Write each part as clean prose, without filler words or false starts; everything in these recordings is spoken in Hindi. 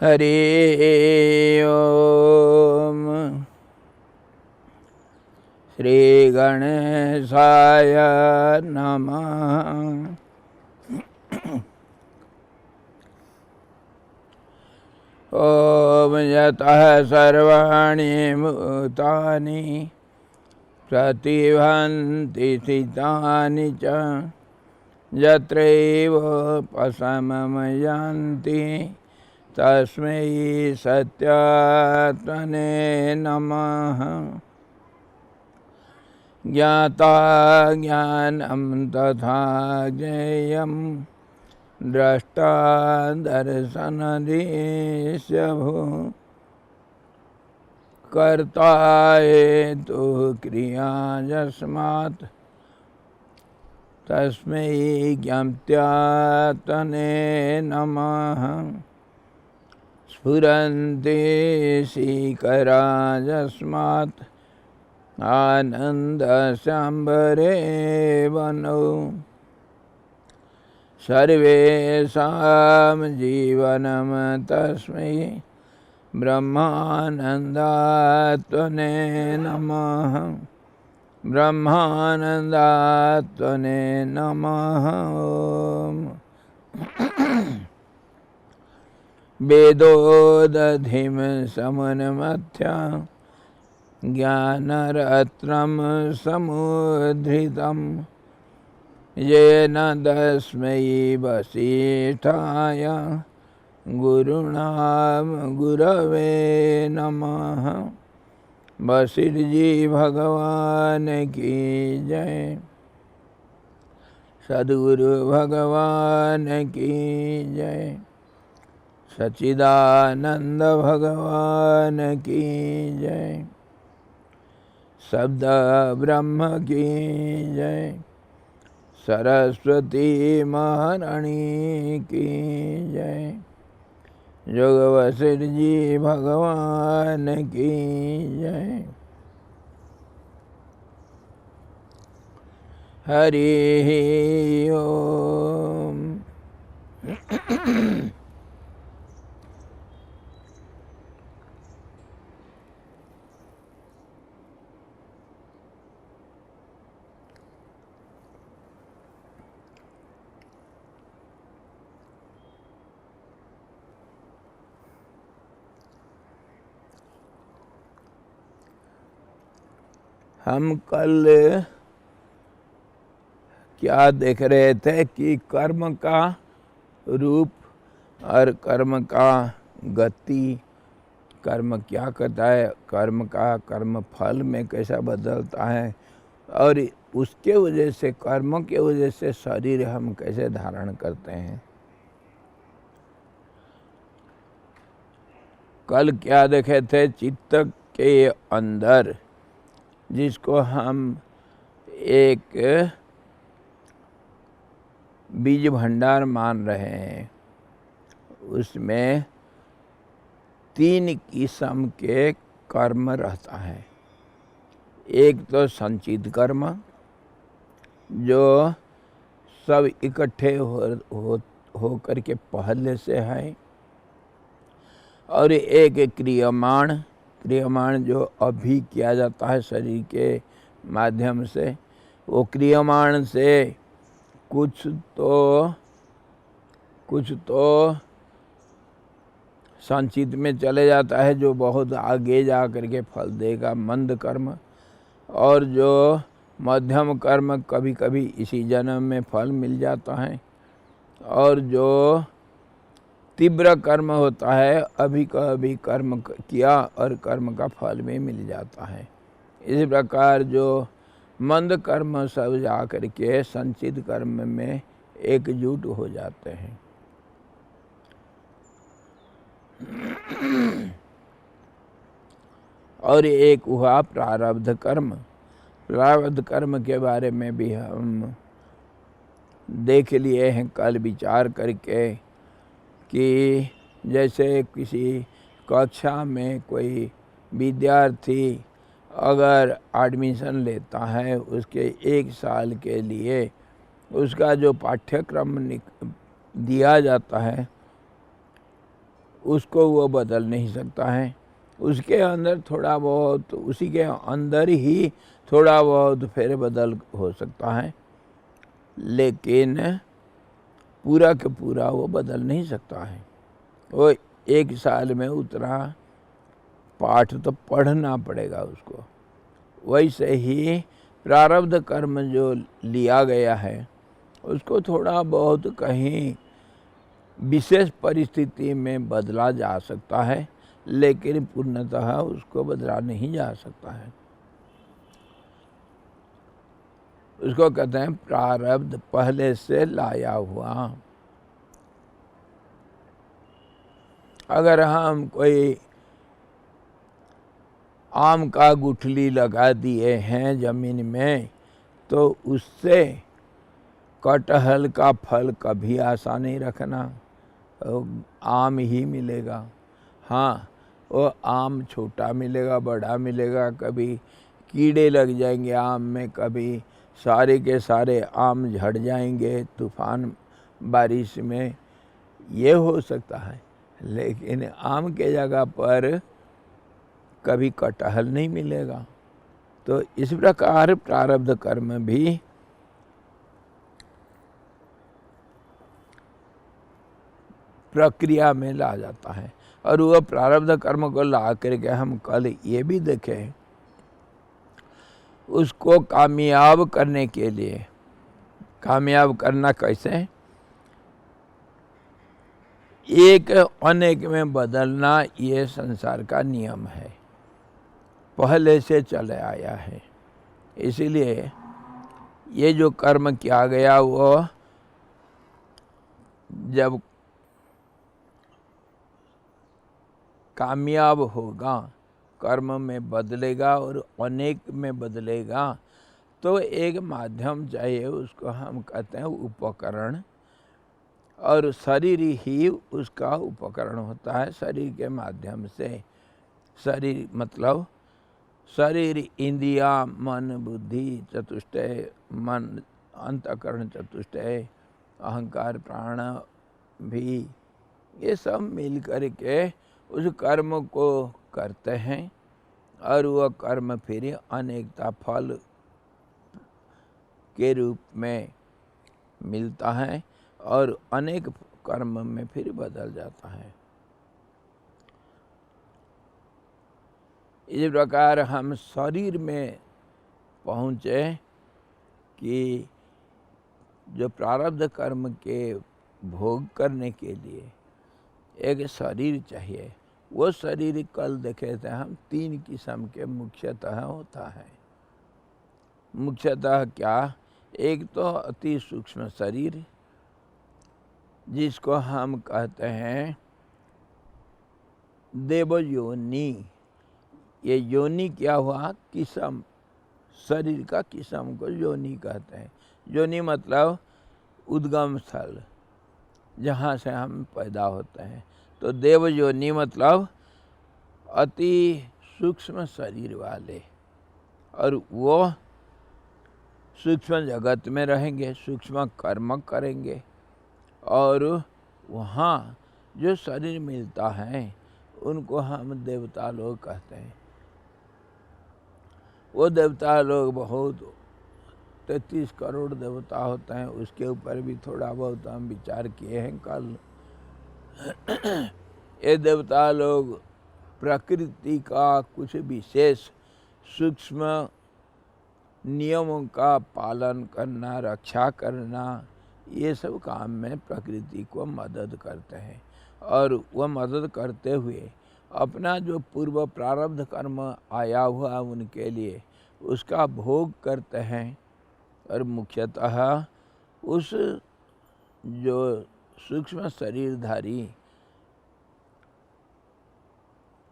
हरि ओम। श्री गणेशाय नमः। ओम यतः सर्वाणि भूतानि प्रतिभान्ति स्थितानि च यत्रैव पशमं यान्ति तस्मै सत्यात्मने नमः। ज्ञाता ज्ञानं तथा ज्ञेयं द्रष्टा दर्शनदृश्यभू कर्ता हेतुः क्रिया यस्मात् तस्मै ज्ञप्त्यात्मने नमः। स्फुरन्ति शिखरा यस्मात् आनन्दसाम्बरे वनौ सर्वेषां जीवनं तस्मै ब्रह्मानन्दात्मने नमः। ब्रह्मानन्दात्मने नमः। ओम। वेदोदधिं समन्मथ्य ज्ञानरत्नं समुद्धृतं येन तस्मै वसिष्ठाय गुरुणां गुरवे नमः। वशिष्ठ जी भगवान की जय। सद्गुरु भगवान की जय। सच्चिदानंद भगवान की जय। शब्द ब्रह्म की जय। सरस्वती महारानी की जय। जोग वशिष्ठ जी भगवान की जय। हरि ओम। हम कल क्या देख रहे थे कि कर्म का रूप और कर्म का गति, कर्म क्या करता है, कर्म का कर्म फल में कैसा बदलता है और उसके वजह से, कर्मों के वजह से शरीर हम कैसे धारण करते हैं। कल क्या देखे थे, चित्त के अंदर जिसको हम एक बीज भंडार मान रहे हैं, उसमें 3 किस्म के कर्म रहता है। एक तो संचित कर्म जो सब इकट्ठे हो करके पहले से है, और एक क्रियमाण जो अभी किया जाता है शरीर के माध्यम से। वो क्रियमाण से कुछ तो संचित में चले जाता है, जो बहुत आगे जा करके फल देगा, मंद कर्म। और जो मध्यम कर्म कभी कभी इसी जन्म में फल मिल जाता है, और जो तीव्र कर्म होता है अभी का अभी कर्म किया और कर्म का फल भी मिल जाता है। इसी प्रकार जो मंद कर्म सब जा करके संचित कर्म में एकजुट हो जाते हैं। और एक हुआ प्रारब्ध कर्म। प्रारब्ध कर्म के बारे में भी हम देख लिए हैं कल विचार करके, कि जैसे किसी कक्षा में कोई विद्यार्थी अगर एडमिशन लेता है, उसके 1 साल के लिए उसका जो पाठ्यक्रम दिया जाता है उसको वो बदल नहीं सकता है। उसके अंदर थोड़ा बहुत, उसी के अंदर ही थोड़ा बहुत फेरबदल हो सकता है, लेकिन पूरा के पूरा वो बदल नहीं सकता है। वो 1 साल में उतना पाठ तो पढ़ना पड़ेगा उसको। वैसे ही प्रारब्ध कर्म जो लिया गया है उसको थोड़ा बहुत कहीं विशेष परिस्थिति में बदला जा सकता है, लेकिन पूर्णतः उसको बदला नहीं जा सकता है। उसको कहते हैं प्रारब्ध पहले से लाया हुआ। अगर हम कोई आम का गुठली लगा दिए हैं जमीन में, तो उससे कटहल का फल कभी आशा नहीं रखना, आम ही मिलेगा। हाँ, वो आम छोटा मिलेगा, बड़ा मिलेगा, कभी कीड़े लग जाएंगे आम में, कभी सारे के सारे आम झड़ जाएंगे तूफान बारिश में, ये हो सकता है। लेकिन आम के जगह पर कभी कटहल नहीं मिलेगा। तो इस प्रकार प्रारब्ध कर्म भी प्रक्रिया में ला जाता है। और वह प्रारब्ध कर्म को ला करके हम कल ये भी देखें, उसको कामयाब करने के लिए, कामयाब करना कैसे, एक अनेक में बदलना ये संसार का नियम है, पहले से चले आया है। इसीलिए ये जो कर्म किया गया वो जब कामयाब होगा, कर्म में बदलेगा और अनेक में बदलेगा, तो एक माध्यम चाहिए, उसको हम कहते हैं उपकरण। और शरीर ही उसका उपकरण होता है। शरीर के माध्यम से, शरीर मतलब शरीर, इंद्रिया, मन, बुद्धि चतुष्टय, मन अंतःकरण चतुष्टय, अहंकार, प्राण भी, ये सब मिल कर के उस कर्म को करते हैं। और वह कर्म फिर अनेकता फल के रूप में मिलता है और अनेक कर्म में फिर बदल जाता है। इस प्रकार हम शरीर में पहुँचे कि जो प्रारब्ध कर्म के भोग करने के लिए एक शरीर चाहिए। वो शरीर कल देखे थे हम 3 किस्म के मुख्यतः होता है। मुख्यतः क्या, एक तो अति सूक्ष्म शरीर जिसको हम कहते हैं देव योनि। ये योनि क्या हुआ, किस्म, शरीर का किस्म को योनि कहते हैं। योनि मतलब उद्गम स्थल, जहाँ से हम पैदा होते हैं। तो देव योनि मतलब अति सूक्ष्म शरीर वाले, और वो सूक्ष्म जगत में रहेंगे, सूक्ष्म कर्म करेंगे, और वहाँ जो शरीर मिलता है उनको हम देवता लोग कहते हैं। वो देवता लोग बहुत 33 करोड़ देवता होते हैं, उसके ऊपर भी थोड़ा बहुत हम विचार किए हैं कल। ये देवता लोग प्रकृति का कुछ विशेष सूक्ष्म नियमों का पालन करना, रक्षा करना, ये सब काम में प्रकृति को मदद करते हैं। और वह मदद करते हुए अपना जो पूर्व प्रारब्ध कर्म आया हुआ उनके लिए उसका भोग करते हैं। और मुख्यतः उस जो सूक्ष्म शरीरधारी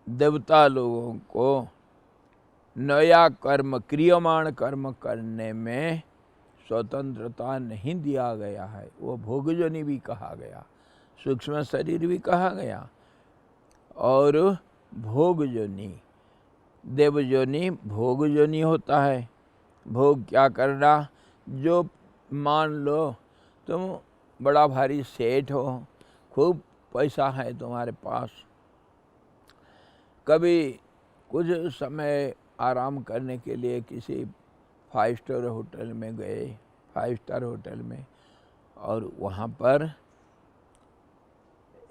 देवता लोगों को नया कर्म, क्रियमाण कर्म करने में स्वतंत्रता नहीं दिया गया है। वो भोगजोनि भी कहा गया, सूक्ष्म शरीर भी कहा गया, और भोगजोनि, देवजोनि भोगजोनि होता है। भोग क्या करना, जो मान लो तुम बड़ा भारी सेठ हो, खूब पैसा है तुम्हारे पास, कभी कुछ समय आराम करने के लिए किसी 5 स्टार होटल में गए, 5 स्टार होटल में, और वहाँ पर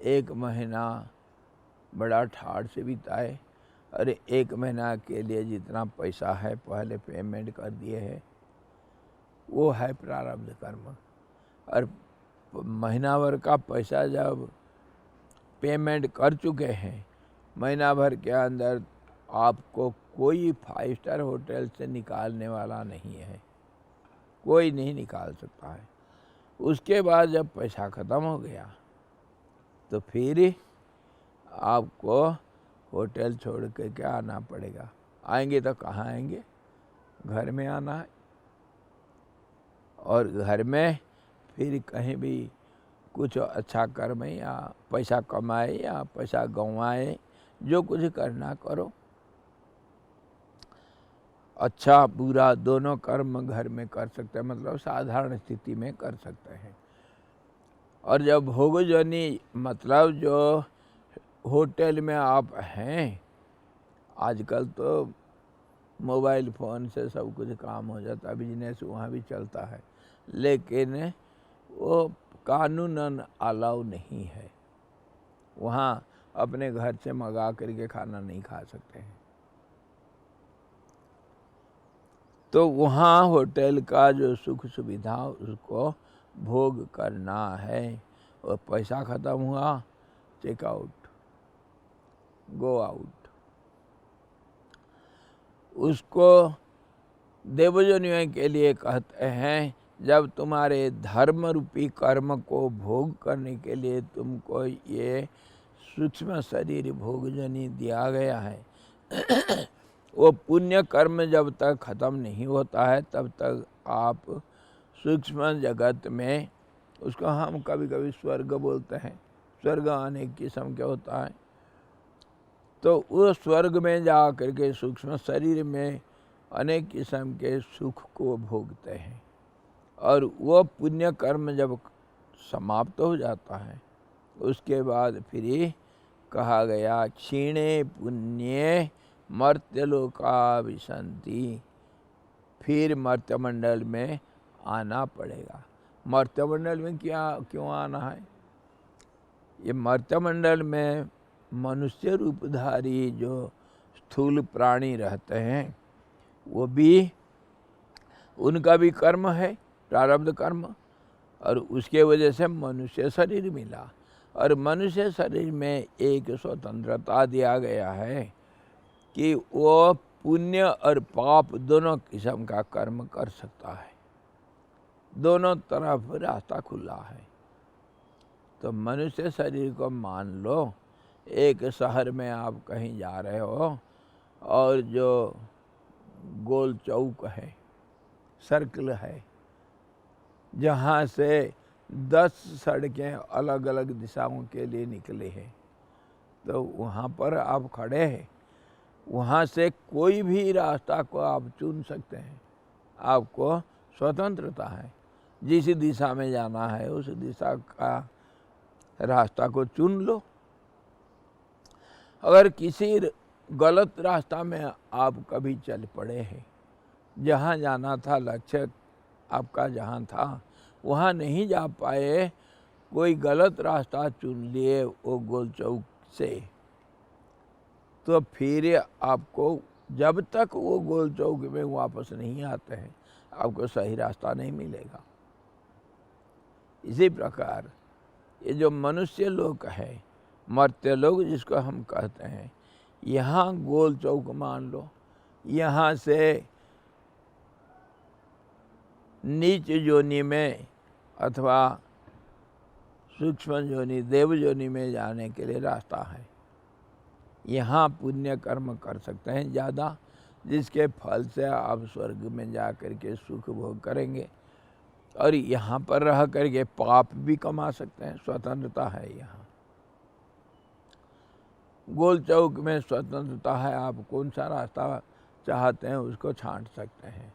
1 महीना बड़ा ठाड़ से बिताए। अरे 1 महीना के लिए जितना पैसा है पहले पेमेंट कर दिए है, वो है प्रारब्ध कर्म। और महीना भर का पैसा जब पेमेंट कर चुके हैं, महीना भर के अंदर आपको कोई 5 स्टार होटल से निकालने वाला नहीं है, कोई नहीं निकाल सकता है। उसके बाद जब पैसा ख़त्म हो गया तो फिर आपको होटल छोड़ के क्या आना पड़ेगा। आएंगे तो कहाँ आएंगे, घर में आना है। और घर में फिर कहीं भी कुछ अच्छा कर्म या पैसा कमाए या पैसा गंवाए, जो कुछ करना करो। अच्छा बुरा दोनों कर्म घर में कर सकते हैं, मतलब साधारण स्थिति में कर सकते हैं। और जब भोगजनी मतलब जो होटल में आप हैं, आजकल तो मोबाइल फ़ोन से सब कुछ काम हो जाता है, बिजनेस वहाँ भी चलता है, लेकिन वो कानूनन अलाउ नहीं है। वहाँ अपने घर से मंगा करके खाना नहीं खा सकते हैं। तो वहाँ होटल का जो सुख सुविधा उसको भोग करना है। और पैसा ख़त्म हुआ, चेक आउट, गो आउट। उसको देवजनियों के लिए कहते हैं, जब तुम्हारे धर्म रूपी कर्म को भोग करने के लिए तुमको ये सूक्ष्म शरीर भोगजनी दिया गया है वो पुण्य कर्म जब तक ख़त्म नहीं होता है तब तक आप सूक्ष्म जगत में, उसको हम कभी कभी स्वर्ग बोलते हैं, स्वर्ग अनेक किस्म के होता है, तो उस स्वर्ग में जा करके सूक्ष्म शरीर में अनेक किस्म के सुख को भोगते हैं। और वो पुण्य कर्म जब समाप्त हो जाता है उसके बाद फिर कहा गया क्षीणे पुण्य मर्त्यलोका विशंति, फिर मर्त्यमंडल में आना पड़ेगा। मर्त्यमंडल में क्यों आना है? ये मर्त्यमंडल में मनुष्य रूपधारी जो स्थूल प्राणी रहते हैं, वो भी, उनका भी कर्म है, प्रारब्ध कर्म, और उसके वजह से मनुष्य शरीर मिला। और मनुष्य शरीर में एक स्वतंत्रता दिया गया है कि वो पुण्य और पाप दोनों किस्म का कर्म कर सकता है, दोनों तरफ रास्ता खुला है। तो मनुष्य शरीर को मान लो, एक शहर में आप कहीं जा रहे हो और जो गोल चौक है, सर्कल है, जहाँ से 10 सड़कें अलग अलग दिशाओं के लिए निकले हैं, तो वहाँ पर आप खड़े हैं, वहाँ से कोई भी रास्ता को आप चुन सकते हैं, आपको स्वतंत्रता है। जिस दिशा में जाना है उस दिशा का रास्ता को चुन लो। अगर किसी गलत रास्ता में आप कभी चल पड़े हैं, जहाँ जाना था, लक्ष्य आपका जहाँ था वहाँ नहीं जा पाए, कोई गलत रास्ता चुन लिए वो गोल चौक से, तो फिर आपको जब तक वो गोल चौक में वापस नहीं आते हैं आपको सही रास्ता नहीं मिलेगा। इसी प्रकार ये जो मनुष्य लोक है, मर्त्य लोग जिसको हम कहते हैं, यहाँ गोल चौक मान लो, यहाँ से नीच योनि में अथवा सूक्ष्म योनि देव योनि में जाने के लिए रास्ता है। यहाँ पुण्य कर्म कर सकते हैं ज़्यादा, जिसके फल से आप स्वर्ग में जा कर के सुख भोग करेंगे, और यहाँ पर रह करके पाप भी कमा सकते हैं, स्वतंत्रता है। यहाँ गोल चौक में स्वतंत्रता है, आप कौन सा रास्ता चाहते हैं उसको छांट सकते हैं।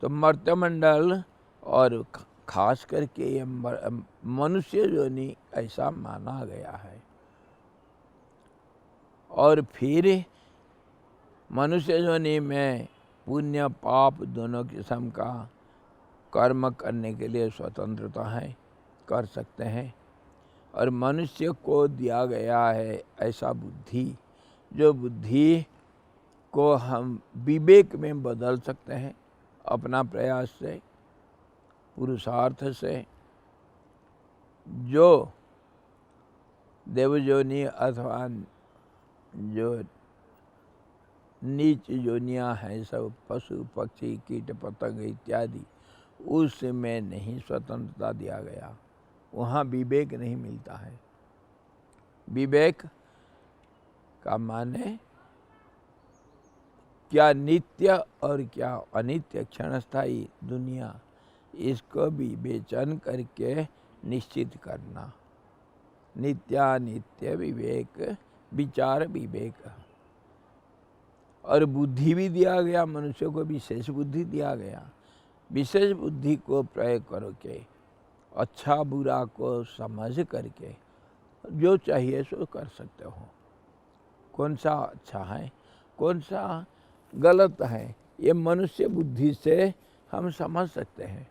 तो मर्त्यमंडल और खास करके ये मनुष्य योनि ऐसा माना गया है। और फिर मनुष्य योनि में पुण्य पाप दोनों किस्म का कर्म करने के लिए स्वतंत्रता है, कर सकते हैं। और मनुष्य को दिया गया है ऐसा बुद्धि, जो बुद्धि को हम विवेक में बदल सकते हैं अपना प्रयास से, पुरुषार्थ से। जो देवयोनि अथवा जो नीच योनियाँ हैं, सब पशु पक्षी कीट पतंग इत्यादि, उसमें नहीं स्वतंत्रता दिया गया, वहाँ विवेक नहीं मिलता है। विवेक का माने क्या नित्य और क्या अनित्य क्षणस्थायी दुनिया, इसको विवेचन करके निश्चित करना। नित्यानित्य विवेक, विचार विवेक। और बुद्धि भी दिया गया, मनुष्य को विशेष बुद्धि दिया गया। विशेष बुद्धि को प्रयोग करके अच्छा बुरा को समझ करके जो चाहिए सो कर सकते हो। कौन सा अच्छा है, कौन सा गलत है, ये मनुष्य बुद्धि से हम समझ सकते हैं।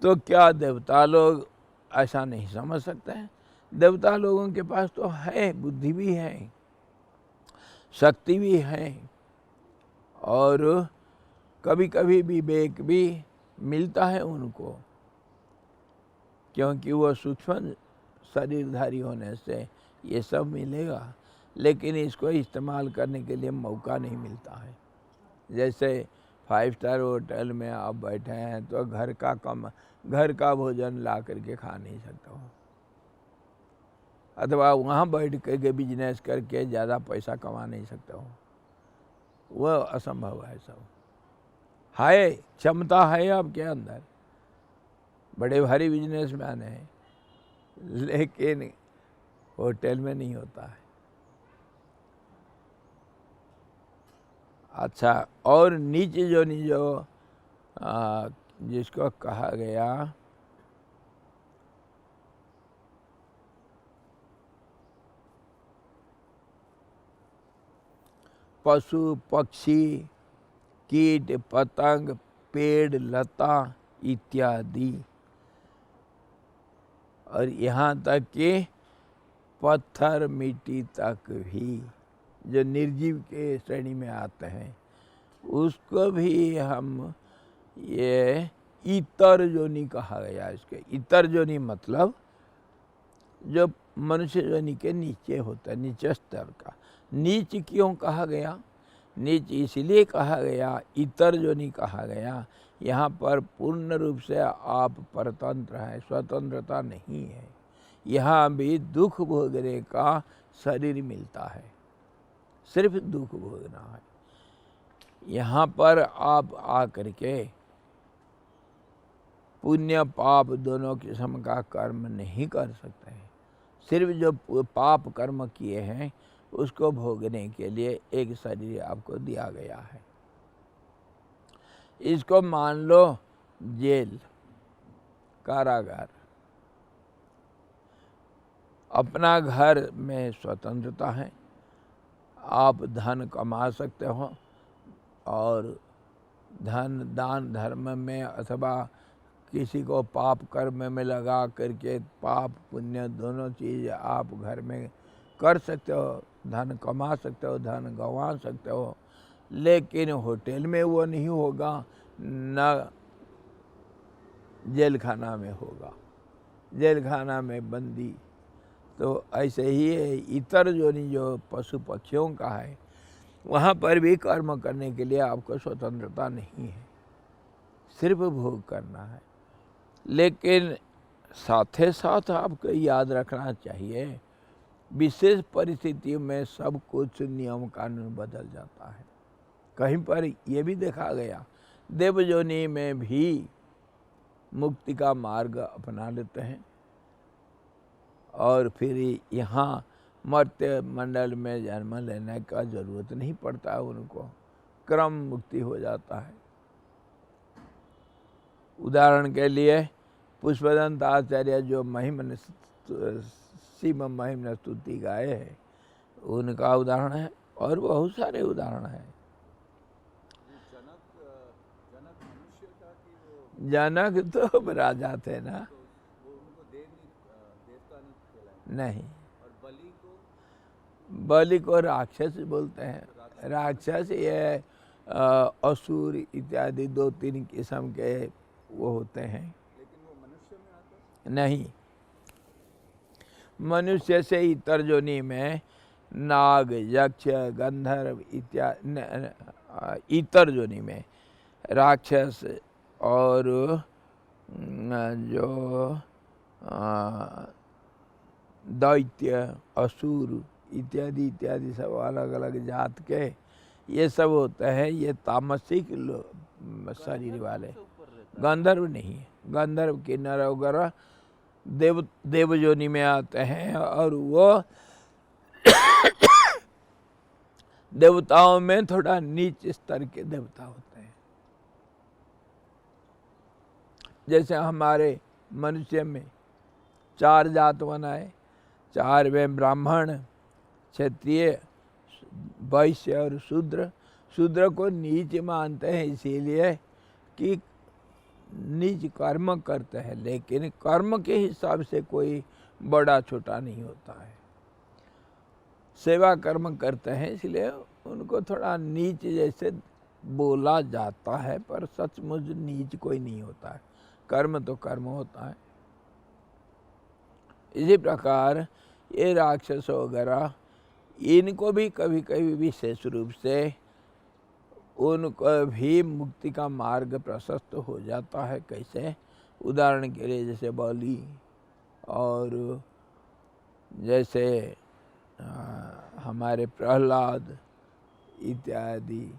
तो क्या देवता लोग ऐसा नहीं समझ सकते हैं? देवता लोगों के पास तो है, बुद्धि भी है, शक्ति भी है, और कभी कभी विवेक भी मिलता है उनको, क्योंकि वो सूक्ष्म शरीरधारी होने से ये सब मिलेगा। लेकिन इसको इस्तेमाल करने के लिए मौका नहीं मिलता है। जैसे 5 स्टार होटल में आप बैठे हैं तो घर का भोजन ला करके खा नहीं सकते हो, अथवा वहाँ बैठ करके बिजनेस करके ज़्यादा पैसा कमा नहीं सकते हो, वह असंभव है। सब है, क्षमता है आपके अंदर, बड़े भारी बिजनेसमैन हैं, लेकिन होटल में नहीं होता है। अच्छा, और नीच योनि जो जिसको कहा गया पशु पक्षी कीट पतंग पेड़ लता इत्यादि, और यहाँ तक कि पत्थर मिट्टी तक भी जो निर्जीव के श्रेणी में आते हैं, उसको भी हम ये इतर योनि कहा गया। इसके इतर योनि मतलब जो मनुष्य योनि के नीचे होता है, नीचे स्तर का। नीच क्यों कहा गया? नीच इसलिए कहा गया, इतर योनि कहा गया, यहाँ पर पूर्ण रूप से आप परतंत्र हैं, स्वतंत्रता नहीं है। यहाँ भी दुख भोगने का शरीर मिलता है, सिर्फ दुख भोगना है। यहाँ पर आप आकर के पुण्य पाप दोनों किस्म का कर्म नहीं कर सकते हैं। सिर्फ जो पाप कर्म किए हैं उसको भोगने के लिए एक शरीर आपको दिया गया है। इसको मान लो जेल, कारागार। अपना घर में स्वतंत्रता है, आप धन कमा सकते हो और धन दान धर्म में अथवा किसी को पाप कर्म में लगा करके पाप पुण्य दोनों चीज़ आप घर में कर सकते हो, धन कमा सकते हो, धन गंवा सकते हो। लेकिन होटल में वो नहीं होगा, न जेल खाना में होगा, जेल खाना में बंदी। तो ऐसे ही है, इतर योनि जो पशु पक्षियों का है, वहाँ पर भी कर्म करने के लिए आपको स्वतंत्रता नहीं है, सिर्फ भोग करना है। लेकिन साथ ही साथ आपको याद रखना चाहिए, विशेष परिस्थितियों में सब कुछ नियम कानून बदल जाता है। कहीं पर यह भी देखा गया, देवयोनि में भी मुक्ति का मार्ग अपना लेते हैं और फिर यहाँ मर्त्य मंडल में जन्म लेने का जरूरत नहीं पड़ता है, उनको क्रम मुक्ति हो जाता है। उदाहरण के लिए पुष्पदंत आचार्य जो शिव महिमन स्तुति गाए है उनका उदाहरण है, और बहुत सारे उदाहरण हैं। जनक तो राजा थे ना, नहीं, बलि को राक्षस बोलते हैं। राक्षस ये असुर इत्यादि 2-3 किस्म के वो होते हैं। लेकिन वो मनुष्य में आते नहीं, मनुष्य से इतर योनि में नाग, यक्ष, गंधर्व इत्यादि इतर योनि में राक्षस और जो दैत्य, असुर इत्यादि इत्यादि सब अलग अलग जात के ये सब होते हैं। ये तामसिक शरीर वाले, गंधर्व नहीं है। गंधर्व किन्नर वगैरह देव योनि में आते हैं, और वो देवताओं में थोड़ा नीच स्तर के देवता होते हैं। जैसे हमारे मनुष्य में 4 जात बनाए, 4 में ब्राह्मण, क्षत्रिय, वैश्य और शूद्र। शूद्र को नीच मानते हैं इसीलिए कि नीच कर्म करते हैं, लेकिन कर्म के हिसाब से कोई बड़ा छोटा नहीं होता है। सेवा कर्म करते हैं इसलिए उनको थोड़ा नीच जैसे बोला जाता है, पर सचमुच नीच कोई नहीं होता है। कर्म तो कर्म होता है। इसी प्रकार ये राक्षस वगैरह इनको भी कभी कभी विशेष रूप से उनको भी मुक्ति का मार्ग प्रशस्त हो जाता है। कैसे? उदाहरण के लिए जैसे बलि और जैसे हमारे प्रहलाद इत्यादि,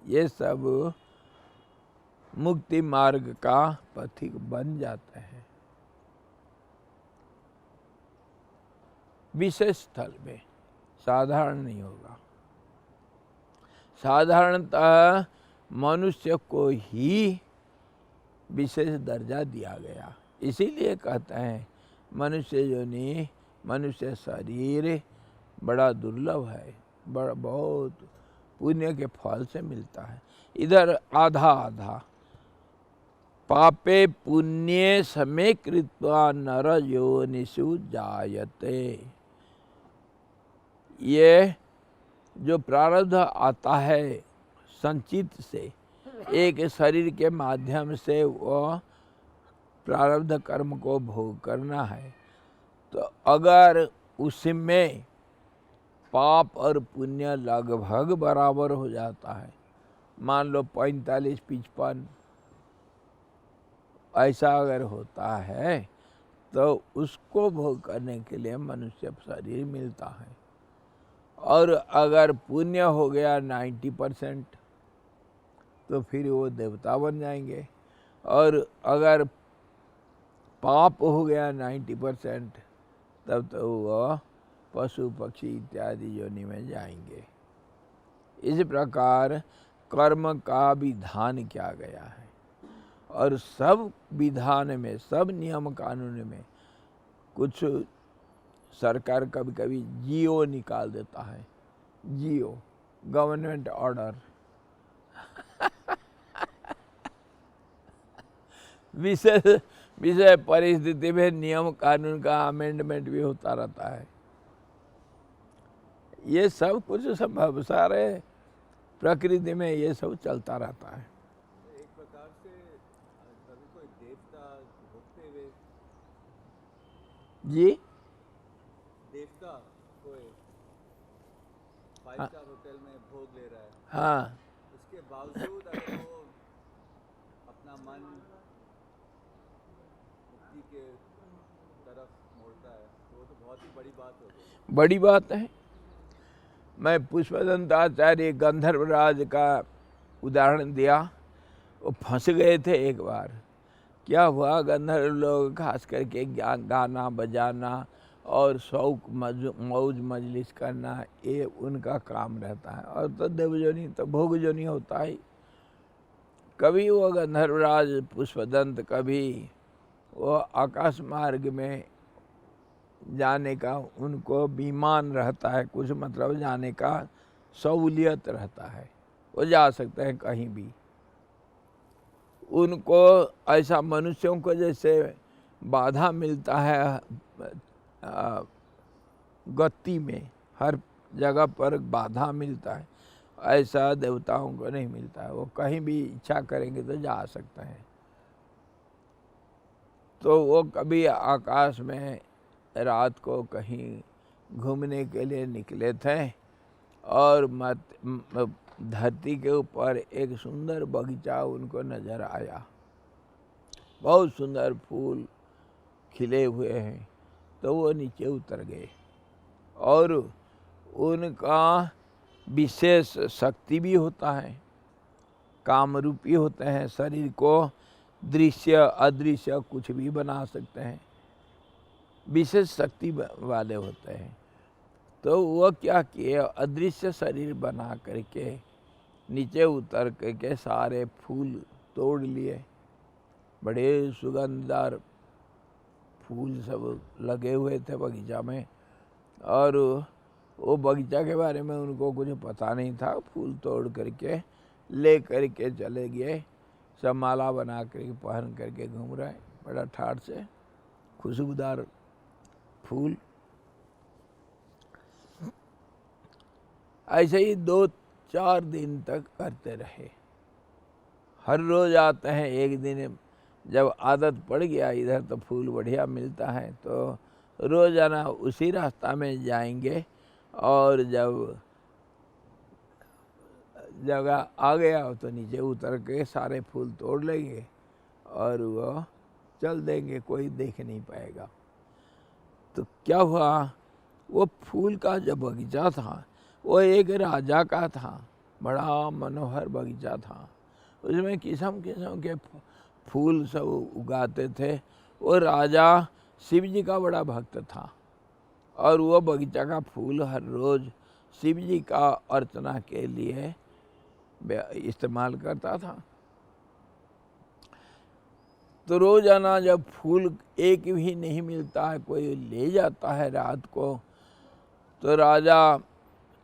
ये सब मुक्ति मार्ग का पथिक बन जाते हैं विशेष स्थल में, साधारण नहीं होगा। साधारणतः मनुष्य को ही विशेष दर्जा दिया गया। इसीलिए कहते हैं मनुष्य योनि, मनुष्य शरीर बड़ा दुर्लभ है, बहुत पुण्य के फल से मिलता है। इधर आधा आधा पापे पुण्य समे कृत्वा नर योनिषु जायते। ये जो प्रारब्ध आता है संचित से, एक शरीर के माध्यम से वो प्रारब्ध कर्म को भोग करना है, तो अगर उसमें पाप और पुण्य लगभग बराबर हो जाता है, मान लो 45-55 ऐसा अगर होता है, तो उसको भोग करने के लिए मनुष्य शरीर मिलता है। और अगर पुण्य हो गया 90%, तो फिर वो देवता बन जाएंगे। और अगर पाप हो गया 90%, तब तो वो पशु पक्षी इत्यादि योनि में जाएंगे। इस प्रकार कर्म का विधान किया गया है, और सब विधान में, सब नियम कानून में कुछ सरकार कभी कभी जियो निकाल देता है। जियो, गवर्नमेंट ऑर्डर विषय परिस्थिति में नियम कानून का अमेंडमेंट भी होता रहता है। ये सब कुछ संभव सारे प्रकृति में ये सब चलता रहता है। एक प्रकार से कभी कोई देवता भोगते हुए, जी, देवता कोई 5 स्टार होटल में भोग ले रहा है, हाँ, उसके बावजूद अगर वो अपना मन मुक्ति के तरफ मोड़ता है, तो वो तो बहुत ही बड़ी बात हो गई। बड़ी बात है। मैं पुष्पदंत आचार्य गंधर्वराज का उदाहरण दिया। वो फंस गए थे एक बार। क्या हुआ, गंधर्व लोग खास करके गाना बजाना और शौक मौज मजलिस करना, ये उनका काम रहता है। और तो देवजोनी तो भोगजोनी होता है। कभी वो गंधर्वराज पुष्पदंत, कभी वो आकाश मार्ग में जाने का उनको विमान रहता है, कुछ मतलब जाने का सहूलियत रहता है, वो जा सकते हैं कहीं भी। उनको ऐसा मनुष्यों को जैसे बाधा मिलता है गति में, हर जगह पर बाधा मिलता है, ऐसा देवताओं को नहीं मिलता है। वो कहीं भी इच्छा करेंगे तो जा सकते हैं। तो वो कभी आकाश में रात को कहीं घूमने के लिए निकले थे और धरती के ऊपर एक सुंदर बगीचा उनको नज़र आया, बहुत सुंदर फूल खिले हुए हैं। तो वो नीचे उतर गए और उनका विशेष शक्ति भी होता है, कामरूपी होते हैं, शरीर को दृश्य अदृश्य कुछ भी बना सकते हैं, विशेष शक्ति वाले होते हैं। तो वो क्या किए, अदृश्य शरीर बना करके नीचे उतर करके सारे फूल तोड़ लिए। बड़े सुगंधदार फूल सब लगे हुए थे बगीचा में, और वो बगीचा के बारे में उनको कुछ पता नहीं था। फूल तोड़ करके ले करके चले गए, सब माला बना करके पहन करके घूम रहे, बड़ा ठाठ से खुशबूदार फूल। ऐसे ही 2-4 दिन तक करते रहे। हर रोज आते हैं। एक दिन जब आदत पड़ गया, इधर तो फूल बढ़िया मिलता है, तो रोजाना उसी रास्ता में जाएंगे, और जब जगह आ गया तो नीचे उतर के सारे फूल तोड़ लेंगे और वो चल देंगे, कोई देख नहीं पाएगा। तो क्या हुआ, वो फूल का जो बगीचा था वो एक राजा का था, बड़ा मनोहर बगीचा था। उसमें किस्म किस्म के फूल सब उगाते थे। वो राजा शिव जी का बड़ा भक्त था, और वो बगीचा का फूल हर रोज़ शिव जी का अर्चना के लिए इस्तेमाल करता था। तो रोजाना जब फूल एक भी नहीं मिलता है, कोई ले जाता है रात को, तो राजा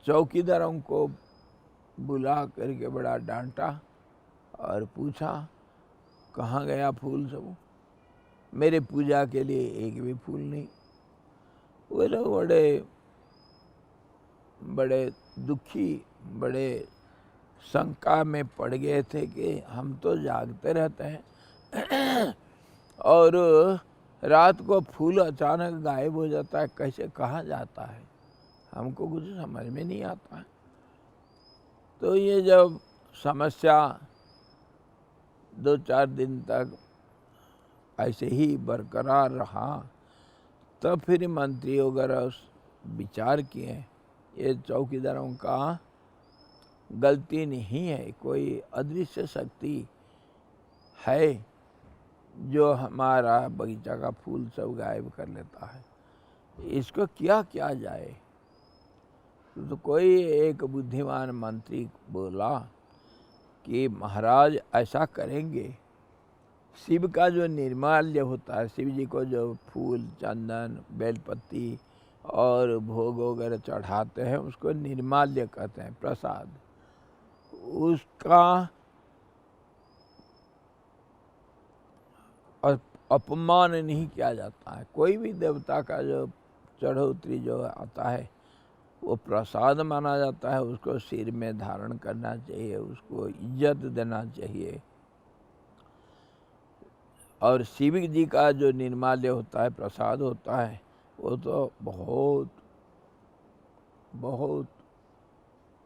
चौकीदारों को बुला करके बड़ा डांटा और पूछा, कहाँ गया फूल सब, मेरे पूजा के लिए एक भी फूल नहीं। वो लोग बड़े दुखी, बड़े शंका में पड़ गए थे कि हम तो जागते रहते हैं और रात को फूल अचानक गायब हो जाता है, कैसे कहाँ जाता है, हमको कुछ समझ में नहीं आता है। तो ये जब समस्या 2-4 दिन तक ऐसे ही बरकरार रहा, तब फिर मंत्री वगैरह विचार किए, ये चौकीदारों का गलती नहीं है, कोई अदृश्य शक्ति है जो हमारा बगीचा का फूल सब गायब कर लेता है, इसको क्या किया जाए। तो कोई एक बुद्धिमान मंत्री बोला कि महाराज ऐसा करेंगे, शिव का जो निर्माल्य होता है, शिव जी को जो फूल चंदन बेलपत्ती और भोग वगैरह चढ़ाते हैं, उसको निर्माल्य कहते हैं, प्रसाद। उसका अपमान नहीं किया जाता है। कोई भी देवता का जो चढ़ोतरी जो आता है वो प्रसाद माना जाता है, उसको सिर में धारण करना चाहिए, उसको इज्जत देना चाहिए। और शिव जी का जो निर्माल्य होता है, प्रसाद होता है, वो तो बहुत बहुत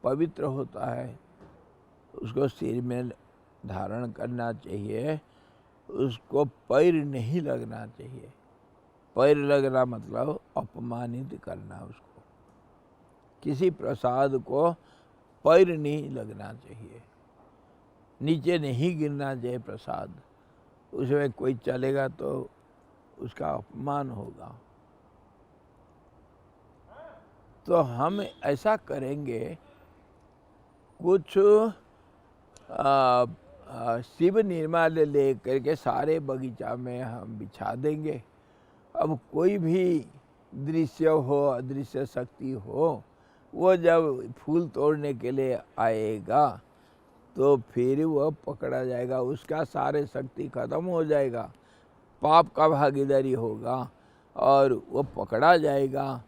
पवित्र होता है, उसको सिर में धारण करना चाहिए, उसको पैर नहीं लगना चाहिए। पैर लगना मतलब अपमानित करना, उसको किसी प्रसाद को पैर नहीं लगना चाहिए, नीचे नहीं गिरना चाहिए प्रसाद, उसमें कोई चलेगा तो उसका अपमान होगा। तो हम ऐसा करेंगे, कुछ शिव निर्माल ले करके सारे बगीचा में हम बिछा देंगे। अब कोई भी दृश्य हो, अदृश्य शक्ति हो, वो जब फूल तोड़ने के लिए आएगा तो फिर वह पकड़ा जाएगा, उसका सारे शक्ति खत्म हो जाएगा, पाप का भागीदारी होगा और वो पकड़ा जाएगा।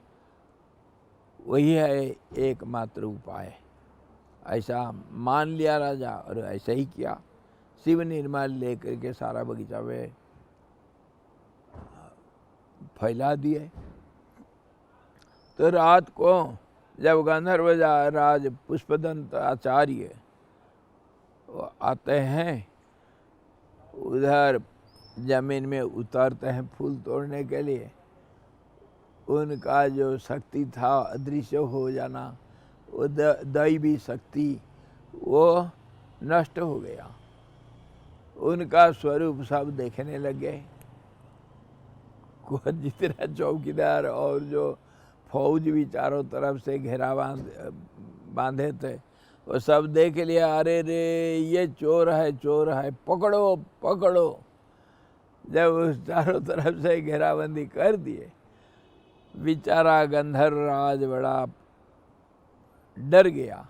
वही है एकमात्र उपाय। ऐसा मान लिया राजा और ऐसा ही किया। शिव निर्माल लेकर के सारा बगीचा में फैला दिए। तो रात को जब गंधर्व राज पुष्पदंत आचार्य आते हैं, उधर जमीन में उतरते हैं फूल तोड़ने के लिए, उनका जो शक्ति था अदृश्य हो जाना, वो दैवी शक्ति वो नष्ट हो गया। उनका स्वरूप सब देखने लगे। जितना चौकीदार और जो फौज भी चारों तरफ से घेरा बांधे थे, वो सब देख लिया, अरे रे ये चोर है, चोर है, पकड़ो पकड़ो। जब उस चारों तरफ से घेराबंदी कर दिए, बेचारा गंधर्व राज बड़ा डर गया।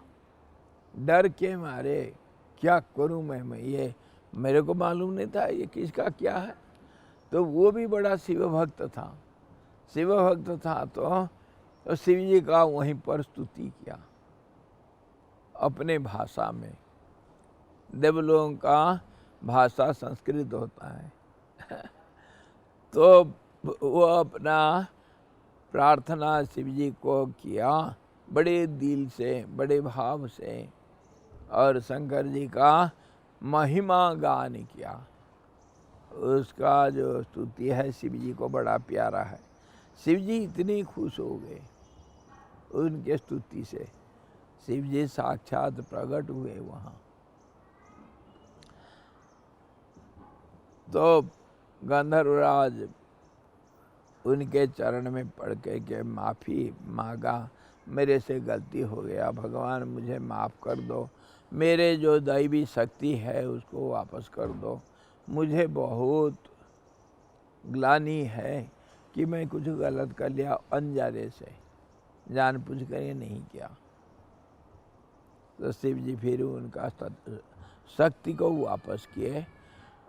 डर के मारे क्या करूं मैं ये मेरे को मालूम नहीं था ये किसका क्या है। तो वो भी बड़ा शिव भक्त था। शिव भक्त था तो शिव जी का वहीं पर स्तुति किया अपने भाषा में। देवलोगों का भाषा संस्कृत होता है। तो वो अपना प्रार्थना शिव जी को किया बड़े दिल से, बड़े भाव से, और शंकर जी का महिमा गान किया। उसका जो स्तुति है शिव जी को बड़ा प्यारा है। शिव जी इतने खुश हो गए उनके स्तुति से। शिव जी साक्षात प्रकट हुए वहाँ। तो गंधर्वराज उनके चरण में पड़ के माफ़ी मांगा, मेरे से गलती हो गया, भगवान मुझे माफ़ कर दो, मेरे जो दैवी शक्ति है उसको वापस कर दो। मुझे बहुत ग्लानि है कि मैं कुछ गलत कर लिया, अनजाने से, जानबूझ कर ये नहीं किया। तो शिव जी फिर उनका शक्ति को वापस किए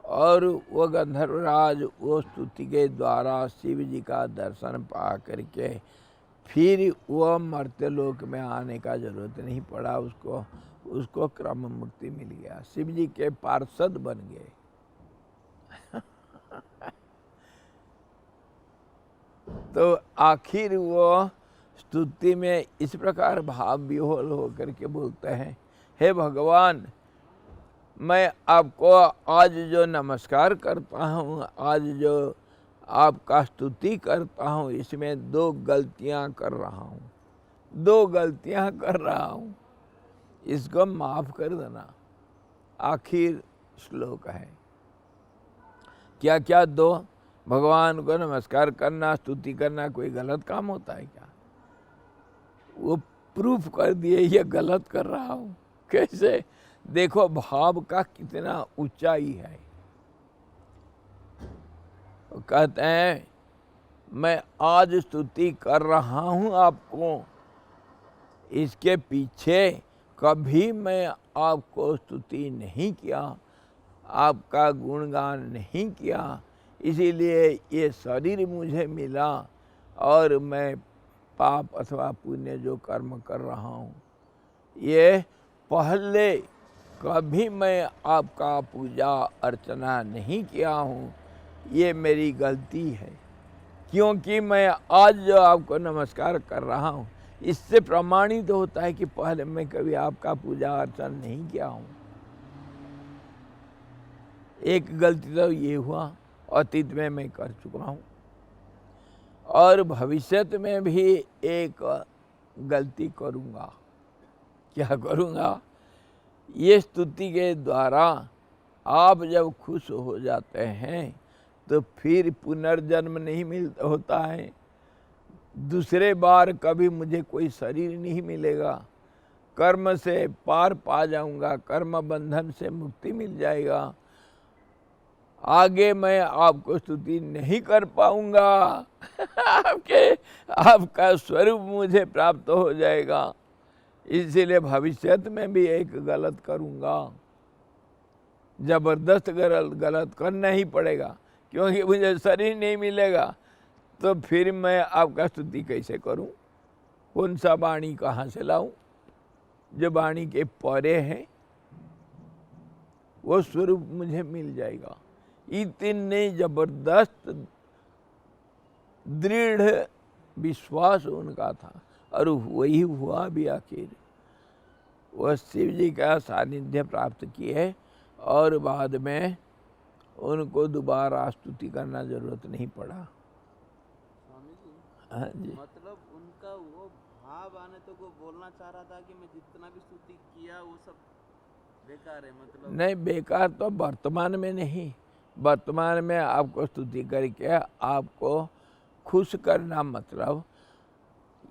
और वो गंधर्वराज वो स्तुति के द्वारा शिव जी का दर्शन पा करके फिर वो मर्त्य लोक में आने का जरूरत नहीं पड़ा। उसको क्रम मुक्ति मिल गया, शिव जी के पार्षद बन गए। तो आखिर वो स्तुति में इस प्रकार भाव विह्वल होकर के बोलते हैं, हे भगवान, मैं आपको आज जो नमस्कार करता हूँ, आज जो आपका स्तुति करता हूँ, इसमें 2 गलतियाँ कर रहा हूँ, 2 गलतियाँ कर रहा हूँ, इसको माफ़ कर देना। आखिर श्लोक है। क्या क्या 2? भगवान को नमस्कार करना, स्तुति करना कोई गलत काम होता है क्या? वो प्रूफ कर दिए ये गलत कर रहा हूँ। कैसे? देखो भाव का कितना ऊंचाई है। तो कहते हैं मैं आज स्तुति कर रहा हूँ आपको, इसके पीछे कभी मैं आपको स्तुति नहीं किया, आपका गुणगान नहीं किया, इसीलिए ये शरीर मुझे मिला और मैं पाप अथवा पुण्य जो कर्म कर रहा हूँ, ये पहले कभी मैं आपका पूजा अर्चना नहीं किया हूँ, ये मेरी गलती है। क्योंकि मैं आज जो आपको नमस्कार कर रहा हूँ, इससे प्रमाणित होता है कि पहले मैं कभी आपका पूजा अर्चना नहीं किया हूँ। एक गलती तो ये हुआ, अतीत में मैं कर चुका हूँ, और भविष्य में भी एक गलती करूँगा। क्या करूँगा? ये स्तुति के द्वारा आप जब खुश हो जाते हैं तो फिर पुनर्जन्म नहीं मिलता होता है, दूसरे बार कभी मुझे कोई शरीर नहीं मिलेगा, कर्म से पार पा जाऊंगा, कर्म बंधन से मुक्ति मिल जाएगा। आगे मैं आपको स्तुति नहीं कर पाऊंगा। आपका स्वरूप मुझे प्राप्त हो जाएगा, इसीलिए भविष्यत में भी एक गलत करूंगा। जबरदस्त गलत करना ही पड़ेगा, क्योंकि मुझे शरीर नहीं मिलेगा तो फिर मैं आपका स्तुति कैसे करूं? कौन सा वाणी कहाँ से लाऊं? जो वाणी के परे है वो स्वरूप मुझे मिल जाएगा। इतने जबरदस्त दृढ़ विश्वास उनका था, और वही हुआ भी। आखिर वह शिव जी का सानिध्य प्राप्त किए और बाद में उनको दोबारा स्तुति करना जरूरत नहीं पड़ा। स्वामी जी, हाँ जी। मतलब उनका वो भाव आने तो वो बोलना चाह रहा था कि मैं जितना भी स्तुति किया वो सब बेकार है, मतलब नहीं, बेकार तो वर्तमान में नहीं, वर्तमान में आपको स्तुति करके आपको खुश करना, मतलब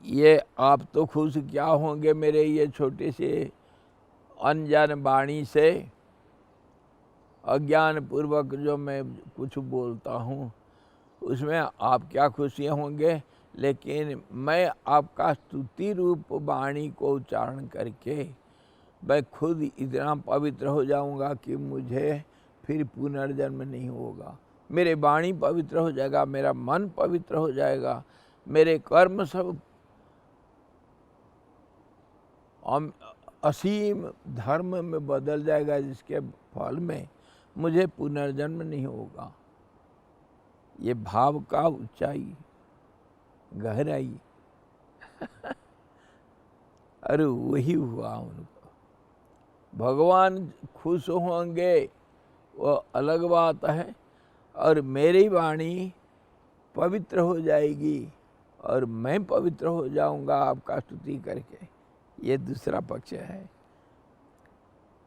ये आप तो खुश क्या होंगे मेरे ये छोटे से अनजान वाणी से, अज्ञान पूर्वक जो मैं कुछ बोलता हूँ उसमें आप क्या खुशी होंगे। लेकिन मैं आपका स्तुति रूप वाणी को उच्चारण करके मैं खुद इतना पवित्र हो जाऊंगा कि मुझे फिर पुनर्जन्म नहीं होगा। मेरे वाणी पवित्र हो जाएगा, मेरा मन पवित्र हो जाएगा, मेरे कर्म सब असीम धर्म में बदल जाएगा, जिसके फल में मुझे पुनर्जन्म नहीं होगा। ये भाव का ऊंचाई, गहराई अरे वही हुआ उनको। भगवान खुश होंगे वो अलग बात है, और मेरी वाणी पवित्र हो जाएगी और मैं पवित्र हो जाऊंगा आपका स्तुति करके, ये दूसरा पक्ष है।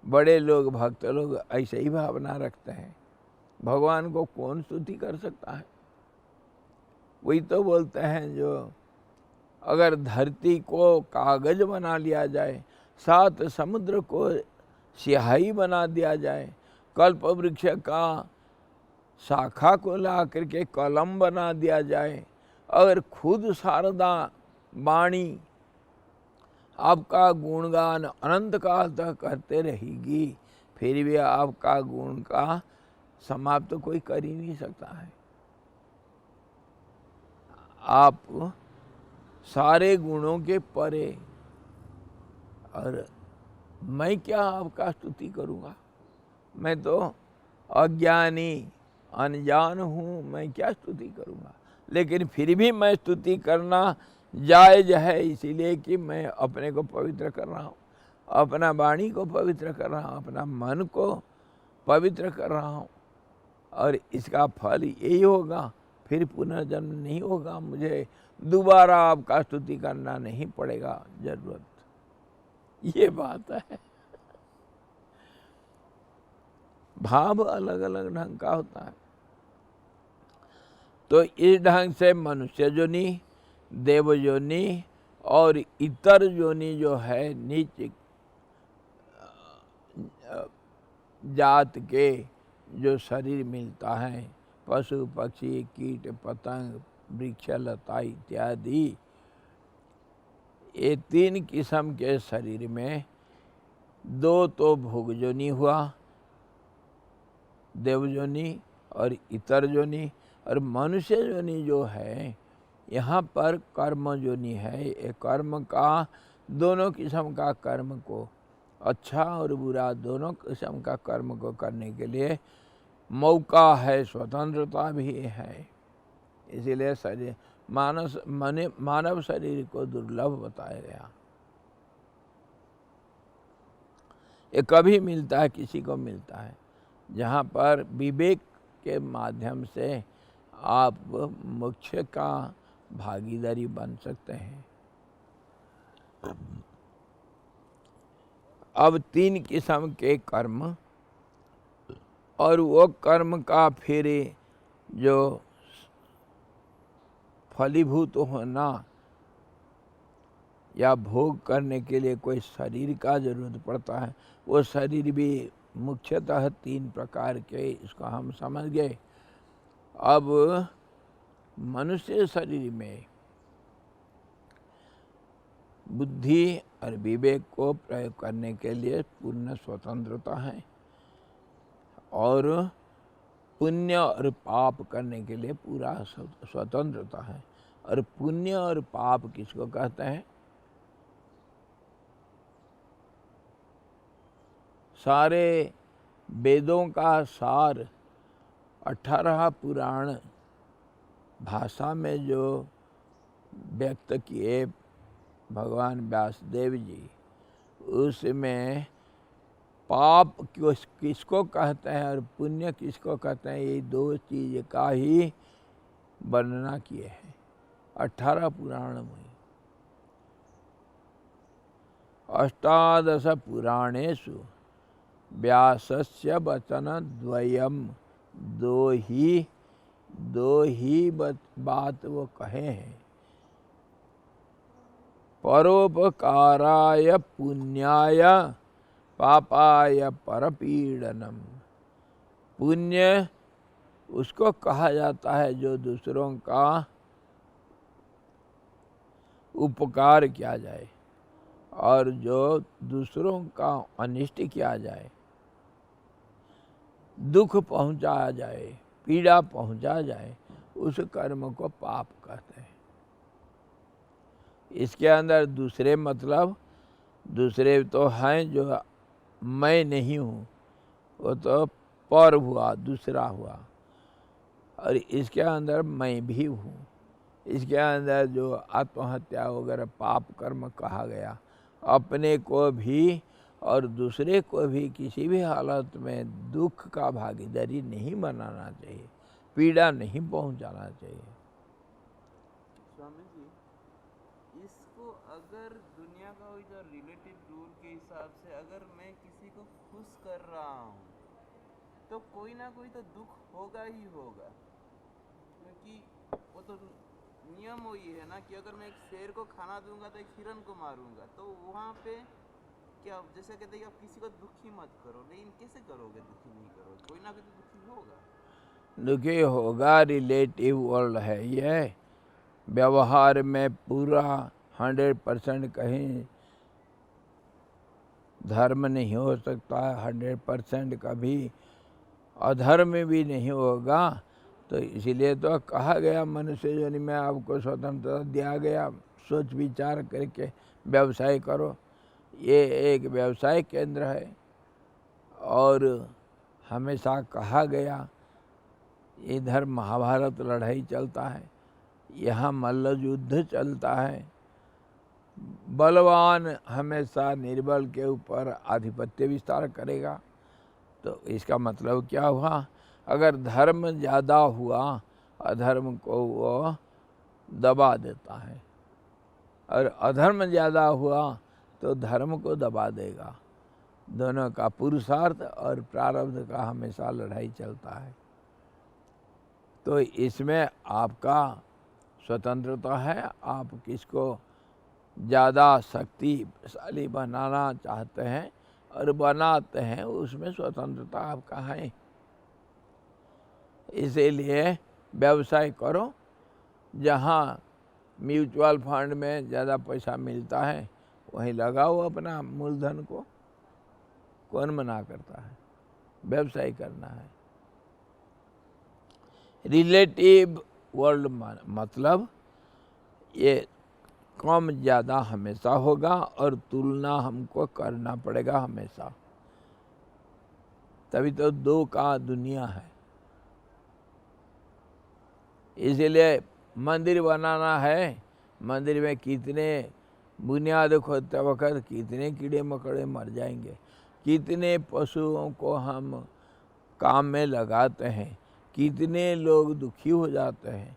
बड़े लोग, भक्त लोग ऐसे ही भावना रखते हैं। भगवान को कौन स्तुति कर सकता है? वही तो बोलते हैं, जो अगर धरती को कागज बना लिया जाए, 7 समुद्र को स्याही बना दिया जाए, कल्प वृक्ष का शाखा को ला करके कलम बना दिया जाए, अगर खुद शारदा वाणी आपका गुणगान अनंत काल तक करते रहेगी, फिर भी आपका गुण का समाप्त कोई कर ही नहीं सकता है। आप सारे गुणों के परे, और मैं क्या आपका स्तुति करूँगा? मैं तो अज्ञानी अनजान हूँ, मैं क्या स्तुति करूँगा? लेकिन फिर भी मैं स्तुति करना जायज़ है, इसीलिए कि मैं अपने को पवित्र कर रहा हूँ, अपना वाणी को पवित्र कर रहा हूँ, अपना मन को पवित्र कर रहा हूँ, और इसका फल यही होगा, फिर पुनर्जन्म नहीं होगा, मुझे दोबारा आपका स्तुति करना नहीं पड़ेगा जरूरत। ये बात है। भाव अलग अलग ढंग का होता है। तो इस ढंग से मनुष्य योनि, देव योनि और इतर योनि जो है नीच जात के जो शरीर मिलता है, पशु पक्षी कीट पतंग वृक्ष लता इत्यादि, ये 3 किस्म के शरीर में 2 तो भोग योनि हुआ, देव योनि और इतर योनि, और मनुष्य योनि जो है यहाँ पर कर्म योनि है। ये कर्म का दोनों किस्म का कर्म को, अच्छा और बुरा दोनों किस्म का कर्म को करने के लिए मौका है, स्वतंत्रता भी है। इसीलिए शरीर मानव शरीर को दुर्लभ बताया गया। ये कभी मिलता है, किसी को मिलता है, जहाँ पर विवेक के माध्यम से आप मोक्ष का भागीदारी बन सकते हैं। अब 3 किस्म के कर्म, और वो कर्म का फिर जो फलीभूत होना, या भोग करने के लिए कोई शरीर का जरूरत पड़ता है, वो शरीर भी मुख्यतः 3 प्रकार के, इसको हम समझ गए। अब मनुष्य शरीर में बुद्धि और विवेक को प्रयोग करने के लिए पूर्ण स्वतंत्रता है, और पुण्य और पाप करने के लिए पूरा स्वतंत्रता है। और पुण्य और पाप किसको कहते हैं? सारे वेदों का सार 18 पुराण भाषा में जो व्यक्त किए भगवान व्यासदेव जी, उसमें पाप किसको कहते हैं और पुण्य किसको कहते हैं, ये 2 चीज का ही वर्णना किए हैं 18 पुराण में। 18 पुराणेषु व्यासस्य वचन द्वयम, दो ही बात वो कहे हैं। परोपकाराय पुण्याय पापाय परपीड़नम। पुण्य उसको कहा जाता है जो दूसरों का उपकार किया जाए, और जो दूसरों का अनिष्ट किया जाए, दुख पहुंचाया जाए, पीड़ा पहुंचा जाए, उस कर्म को पाप कहते हैं। इसके अंदर दूसरे मतलब, दूसरे तो हैं जो मैं नहीं हूँ, वो तो पर हुआ, दूसरा हुआ। और इसके अंदर मैं भी हूँ। इसके अंदर जो आत्महत्या वगैरह पाप कर्म कहा गया, अपने को भी और दूसरे को भी किसी भी हालत में दुख का भागीदारी नहीं बनाना चाहिए, पीड़ा नहीं पहुंचाना चाहिए। स्वामी जी, इसको अगर दुनिया का वही जो रिलेटिव रूल के हिसाब से अगर मैं किसी को खुश कर रहा हूँ तो कोई ना कोई तो दुख होगा ही होगा, क्योंकि वो तो नियम वही है ना कि अगर मैं एक शेर को खाना दूंगा तो एक हिरन को मारूंगा, तो वहाँ पे क्या जैसे कहते हैं कि आप किसी को दुखी मत करो, लेकिन कैसे करोगे? दुखी नहीं करोगे, कोई ना कोई तो दुखी होगा। दुखी होगा, रिलेटिव वर्ल्ड है ये। व्यवहार में पूरा 100% कहीं धर्म नहीं हो सकता, 100% कभी अधर्म भी नहीं होगा। तो इसीलिए तो कहा गया मनुष्य योनि में आपको स्वतंत्रता दिया गया, सोच विचार करके व्यवसाय करो। ये एक व्यवसाय केंद्र है, और हमेशा कहा गया, इधर महाभारत लड़ाई चलता है, यहाँ मल्ल युद्ध चलता है। बलवान हमेशा निर्बल के ऊपर आधिपत्य विस्तार करेगा। तो इसका मतलब क्या हुआ? अगर धर्म ज़्यादा हुआ, अधर्म को वो दबा देता है, और अधर्म ज़्यादा हुआ तो धर्म को दबा देगा। दोनों का पुरुषार्थ और प्रारब्ध का हमेशा लड़ाई चलता है। तो इसमें आपका स्वतंत्रता है, आप किसको ज़्यादा शक्तिशाली बनाना चाहते हैं और बनाते हैं, उसमें स्वतंत्रता आपका है। इसीलिए व्यवसाय करो, जहाँ म्यूचुअल फंड में ज़्यादा पैसा मिलता है वहीं लगाओ अपना मूलधन को, कौन मना करता है? व्यवसाय करना है। रिलेटिव वर्ल्ड मतलब ये कम ज़्यादा हमेशा होगा, और तुलना हमको करना पड़ेगा हमेशा, तभी तो 2 का दुनिया है। इसीलिए मंदिर बनाना है, मंदिर में कितने बुनियाद खोदते वक्त कितने कीड़े मकोड़े मर जाएंगे, कितने पशुओं को हम काम में लगाते हैं, कितने लोग दुखी हो जाते हैं,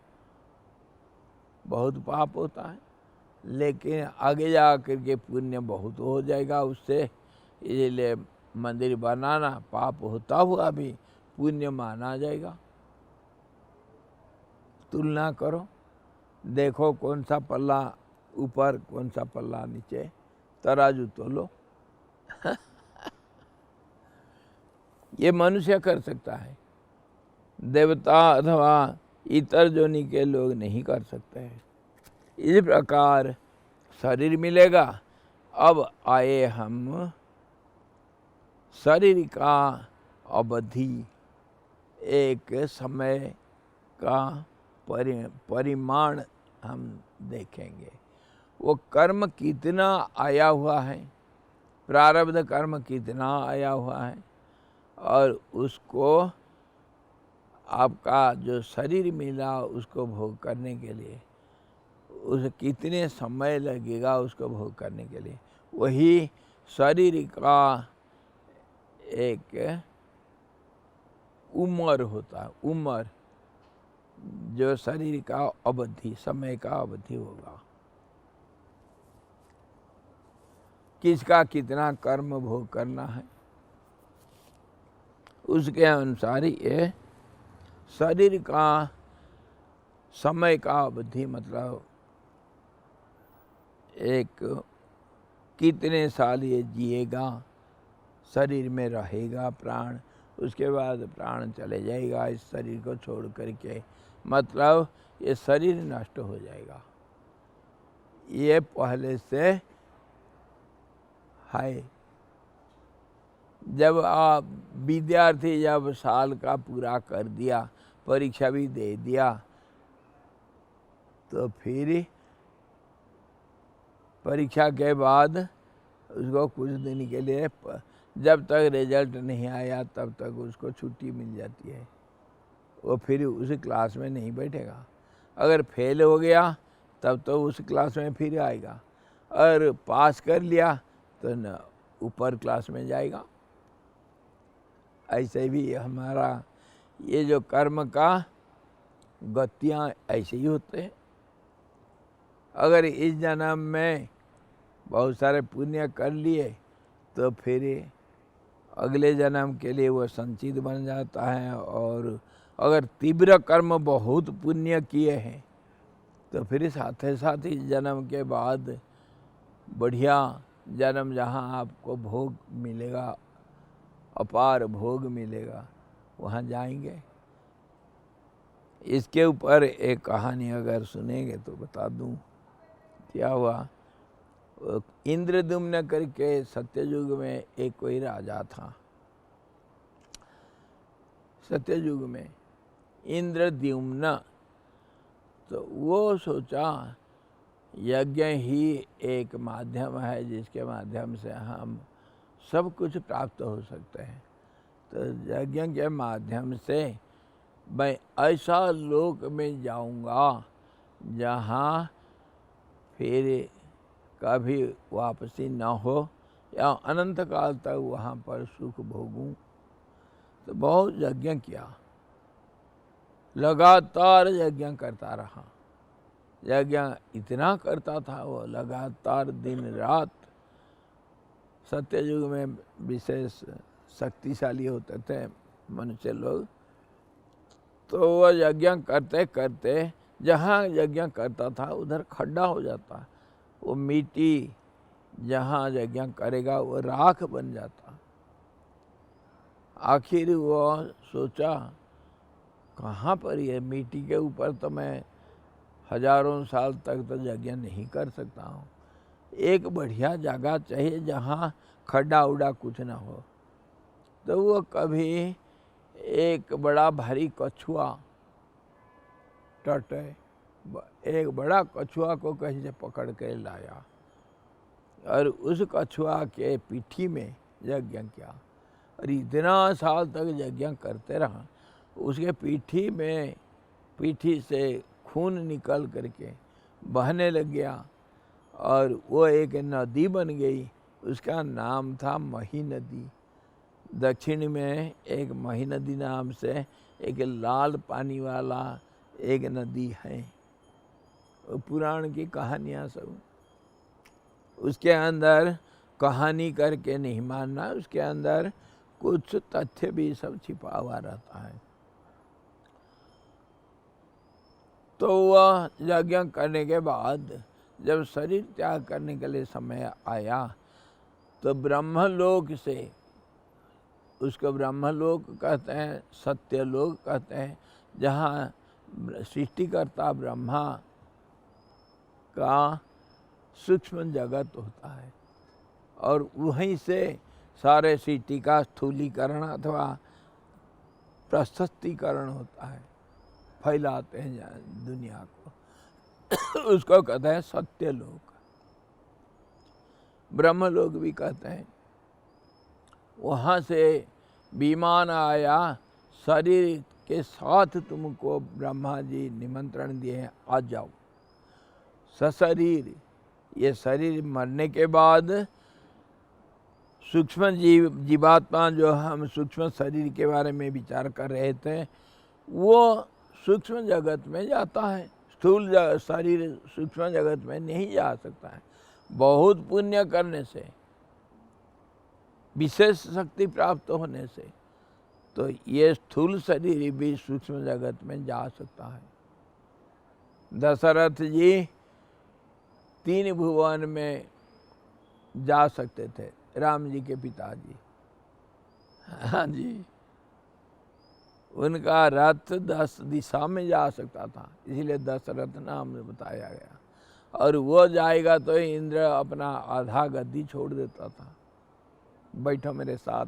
बहुत पाप होता है। लेकिन आगे जा कर के पुण्य बहुत हो जाएगा उससे। इसलिए मंदिर बनाना पाप होता हुआ भी पुण्य माना जाएगा। तुलना करो, देखो कौन सा पल्ला ऊपर कौन सा पल्ला, नीचे तराजू तोलो। ये मनुष्य कर सकता है, देवता अथवा इतर जोनि के लोग नहीं कर सकते हैं। इस प्रकार शरीर मिलेगा। अब आए हम शरीर का अवधि, एक समय का परिमाण हम देखेंगे। वो कर्म कितना आया हुआ है, प्रारब्ध कर्म कितना आया हुआ है, और उसको आपका जो शरीर मिला उसको भोग करने के लिए उसे कितने समय लगेगा उसको भोग करने के लिए, वही शरीर का एक उम्र होता है। उम्र जो शरीर का अवधि, समय का अवधि होगा, किसका कितना कर्म भोग करना है, उसके अनुसार ये शरीर का समय का अवधि, मतलब एक कितने साल ये जिएगा, शरीर में रहेगा प्राण, उसके बाद प्राण चले जाएगा इस शरीर को छोड़ करके, मतलब ये शरीर नष्ट हो जाएगा। ये पहले से है। जब आप विद्यार्थी जब साल का पूरा कर दिया, परीक्षा भी दे दिया, तो फिर परीक्षा के बाद उसको कुछ दिन के लिए, जब तक रिजल्ट नहीं आया तब तक उसको छुट्टी मिल जाती है। वो फिर उस क्लास में नहीं बैठेगा। अगर फेल हो गया तब तो उस क्लास में फिर आएगा, और पास कर लिया तो न ऊपर क्लास में जाएगा। ऐसे भी हमारा ये जो कर्म का गतियाँ ऐसे ही होते हैं। अगर इस जन्म में बहुत सारे पुण्य कर लिए तो फिर अगले जन्म के लिए वो संचित बन जाता है, और अगर तीव्र कर्म बहुत पुण्य किए हैं तो फिर साथ साथ इस जन्म के बाद बढ़िया जन्म जहाँ आपको भोग मिलेगा, अपार भोग मिलेगा, वहाँ जाएंगे। इसके ऊपर एक कहानी अगर सुनेंगे तो बता दूं। क्या हुआ, इंद्रद्युम्न करके सत्ययुग में एक कोई राजा था। सत्ययुग में इंद्रद्युम्न, तो वो सोचा यज्ञ ही एक माध्यम है जिसके माध्यम से हम सब कुछ प्राप्त हो सकते हैं। तो यज्ञ के माध्यम से मैं ऐसा लोक में जाऊंगा जहाँ फिर कभी वापसी न हो, या अनंत काल तक वहाँ पर सुख भोगूं। तो बहुत यज्ञ किया, लगातार यज्ञ करता रहा। यज्ञ इतना करता था वो, लगातार दिन रात। सत्ययुग में विशेष शक्तिशाली होते थे मनुष्य लोग, तो वो यज्ञ करते करते जहाँ यज्ञ करता था उधर खड्डा हो जाता, वो मिट्टी जहाँ यज्ञ करेगा वो राख बन जाता। आखिर वो सोचा कहाँ पर ये मिट्टी के ऊपर तो मैं हजारों साल तक तो यज्ञ नहीं कर सकता हूँ, एक बढ़िया जगह चाहिए जहाँ खड्डा उड़ा कुछ ना हो। तो वो कभी एक बड़ा भारी कछुआ, टट एक बड़ा कछुआ को कहीं से पकड़ के लाया, और उस कछुआ के पीठी में यज्ञ किया, और इतना साल तक यज्ञ करते रहा। उसके पीठी से खून निकल करके बहने लग गया, और वो एक नदी बन गई। उसका नाम था मही नदी। दक्षिण में एक मही नदी नाम से एक लाल पानी वाला एक नदी है। वो पुराण की कहानियाँ सब, उसके अंदर कहानी करके नहीं मानना, उसके अंदर कुछ तथ्य भी सब छिपा हुआ रहता है। तो वह यज्ञ करने के बाद जब शरीर त्याग करने के लिए समय आया तो ब्रह्मलोक से, उसको ब्रह्मलोक कहते हैं, सत्यलोक कहते हैं, जहाँ सृष्टिकर्ता ब्रह्मा का सूक्ष्म जगत होता है और वहीं से सारे सृष्टि का स्थूलीकरण अथवा प्रशस्तीकरण होता है, फैलाते हैं दुनिया को। उसको कहते हैं सत्यलोक, ब्रह्मलोक भी कहते हैं। वहाँ से विमान आया, शरीर के साथ तुमको ब्रह्मा जी निमंत्रण दिए हैं, आ जाओ सशरीर। ये शरीर मरने के बाद सूक्ष्म जीवात्मा, जो हम सूक्ष्म शरीर के बारे में विचार कर रहे थे, वो सूक्ष्म जगत में जाता है। स्थूल शरीर सूक्ष्म जगत में नहीं जा सकता है। बहुत पुण्य करने से, विशेष शक्ति प्राप्त होने से तो ये स्थूल शरीर भी सूक्ष्म जगत में जा सकता है। दशरथ जी 3 भुवन में जा सकते थे, राम जी के पिताजी। हाँ जी, उनका रथ 10 दिशा में जा सकता था, इसलिए दशरथ नाम बताया गया। और वो जाएगा तो इंद्र अपना आधा गद्दी छोड़ देता था, बैठो मेरे साथ।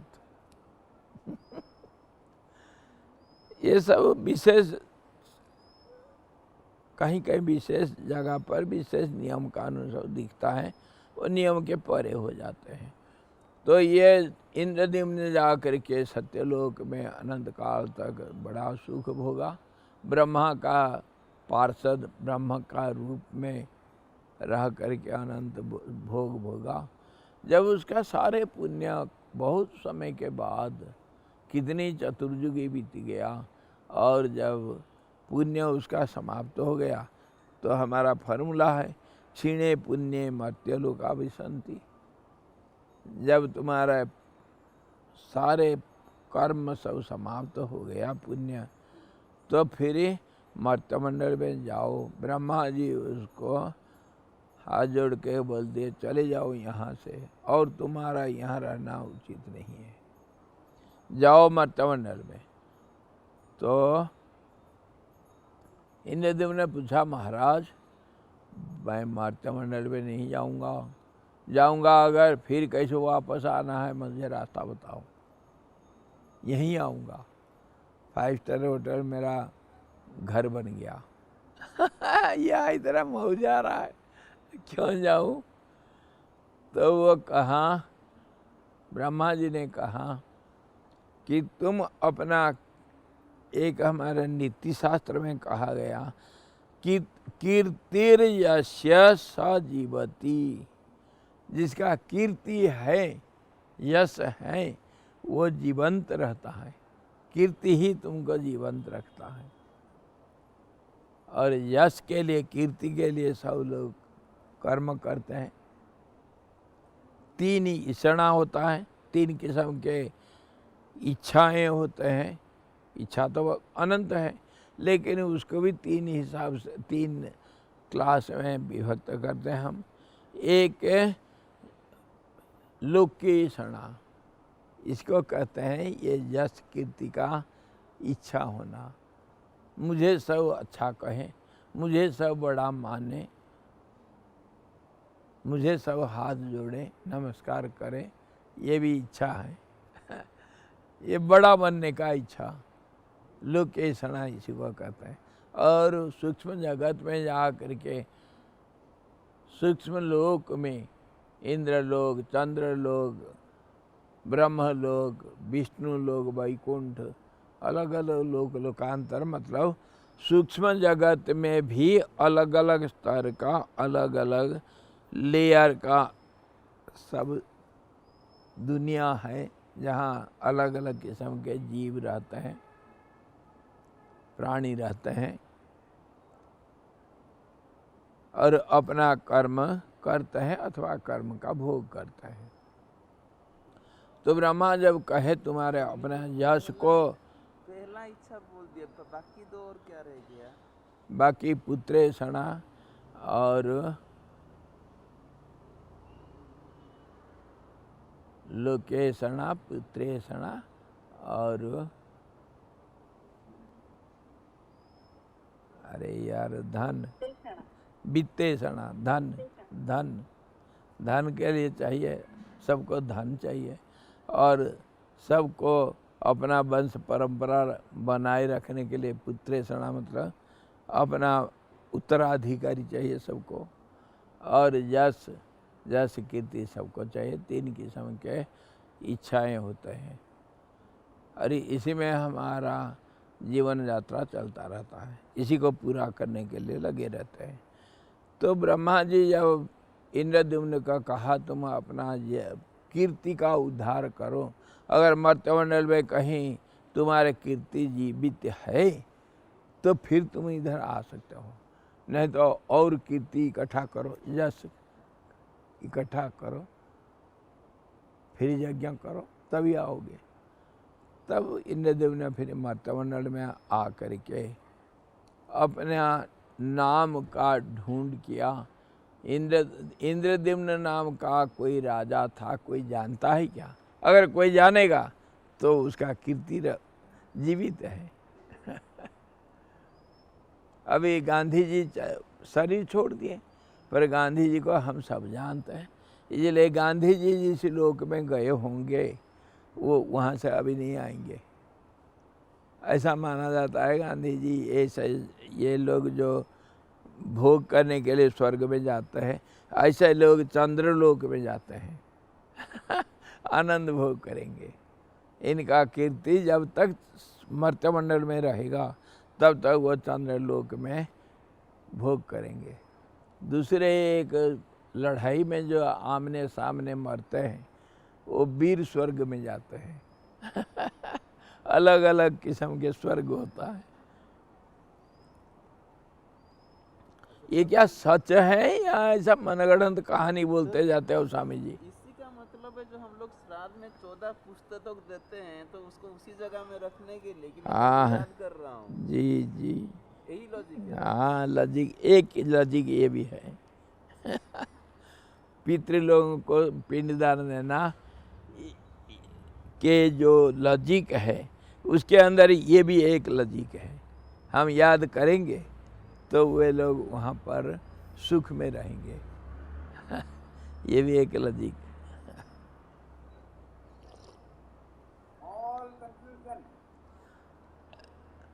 ये सब विशेष, कहीं कहीं विशेष जगह पर विशेष नियम कानून सब दिखता है, वो नियम के परे हो जाते हैं। तो ये इंद्रद्युम्न जा कर के सत्यलोक में अनंत काल तक बड़ा सुख भोगा। ब्रह्मा का पार्षद, ब्रह्म का रूप में रह करके अनंत भोग भोगा। जब उसका सारे पुण्य बहुत समय के बाद, कितनी चतुर्युगी बीत गया, और जब पुण्य उसका समाप्त हो गया तो हमारा फॉर्मूला है क्षीणे पुण्य मर्त्यलोका विसंति। जब तुम्हारा सारे कर्म सब समाप्त हो गया पुण्य, तो फिर मर्त्यमंडल में जाओ। ब्रह्मा जी उसको हाथ जोड़ के बोल दिए, चले जाओ यहाँ से, और तुम्हारा यहाँ रहना उचित नहीं है, जाओ मर्त्यमंडल में। तो इंद्रदेव ने पूछा, महाराज मैं मर्त्यमंडल में नहीं जाऊंगा अगर, फिर कैसे वापस आना है, मुझे रास्ता बताओ, यहीं आऊँगा। 5 स्टार होटल मेरा घर बन गया। यह इतना मौज आ रहा है, क्यों जाऊं? तो वो कहा, ब्रह्मा जी ने कहा कि तुम अपना, एक हमारे नीति शास्त्र में कहा गया कि कीर्तिर यस्य स जीवति, जिसका कीर्ति है, यश है, वो जीवंत रहता है। कीर्ति ही तुमको जीवंत रखता है। और यश के लिए, कीर्ति के लिए सब लोग कर्म करते हैं। 3 इच्छा होता है, 3 किस्म के इच्छाएं होते हैं। इच्छा तो अनंत है, लेकिन उसको भी 3 हिसाब से, 3 क्लास में विभक्त करते हैं हम। एक लोक की इच्छा, इसको कहते हैं ये यश कीर्ति का इच्छा होना। मुझे सब अच्छा कहें, मुझे सब बड़ा माने, मुझे सब हाथ जोड़े, नमस्कार करें, ये भी इच्छा है। ये बड़ा बनने का इच्छा, लोक की इच्छा इसी को कहते हैं। और सूक्ष्म जगत में जा करके, सूक्ष्म लोक में इंद्रलोक, चंद्रलोक, ब्रह्मलोक, विष्णु लोक, वैकुंठ, अलग अलग लोक, लोकांतर, मतलब सूक्ष्म जगत में भी अलग अलग स्तर का, अलग अलग लेयर का सब दुनिया है, जहाँ अलग अलग किस्म के जीव रहते हैं, प्राणी रहते हैं और अपना कर्म करते हैं अथवा कर्म का भोग करते हैं। तो ब्रह्मा जब कहे तुम्हारे अपने यश को, पहला इच्छा बोल दिया, बाकी 2 और क्या रह गया? बाकी पुत्रेषणा और लोकेशणा पुत्रेषणा और अरे यार धन वित्तेषणा धन धन धन के लिए चाहिए, सबको धन चाहिए और सबको अपना वंश परंपरा बनाए रखने के लिए पुत्रेषणा मतलब अपना उत्तराधिकारी चाहिए सबको, और यश यश कीर्ति सबको चाहिए। 3 किस्म के इच्छाएं होते हैं, अरे इसी में हमारा जीवन यात्रा चलता रहता है, इसी को पूरा करने के लिए लगे रहते हैं। तो ब्रह्मा जी जब इंद्रद्युम्न का कहा तुम अपना ये कीर्ति का उद्धार करो, अगर मर्त्यमंडल में कहीं तुम्हारे कीर्ति जीवित है तो फिर तुम इधर आ सकते हो, नहीं तो और कीर्ति इकट्ठा करो, यश इकट्ठा करो, फिर यज्ञ करो तभी आओगे। तब इंद्रदेव ने फिर मर्त्यमंडल में आ करके अपने नाम का ढूंढ किया। इंद्रद्युम्न नाम का कोई राजा था, कोई जानता है क्या? अगर कोई जानेगा तो उसका कीर्ति जीवित है। अभी गांधी जी शरीर छोड़ दिए, पर गांधी जी को हम सब जानते हैं, इसलिए गांधी जी जिस लोक में गए होंगे वो वहाँ से अभी नहीं आएंगे, ऐसा माना जाता है। गांधी जी ऐसे ये लोग जो भोग करने के लिए स्वर्ग में जाते हैं, ऐसे लोग चंद्रलोक में जाते हैं आनंद भोग करेंगे। इनका कीर्ति जब तक मर्त्यमंडल में रहेगा तब तक वो चंद्रलोक में भोग करेंगे। दूसरे एक लड़ाई में जो आमने सामने मरते हैं वो वीर स्वर्ग में जाते हैं अलग अलग किस्म के स्वर्ग होता है। ये क्या सच है या ऐसा मनगढ़ंत कहानी बोलते जाते हो स्वामी जी? इसी का मतलब है जो हम लोग श्राद्ध में 14 पुस्तक देते हैं तो उसको उसी जगह में रखने के लिए कि मैं याद कर रहा हूँ। जी जी, यही लॉजिक है। हाँ लॉजिक, एक लॉजिक ये भी है पितृ लोगों को पिंडदान देना के जो लॉजिक है उसके अंदर ये भी एक लॉजिक है। हम याद करेंगे तो वे लोग वहाँ पर सुख में रहेंगे ये भी एक लॉजिक।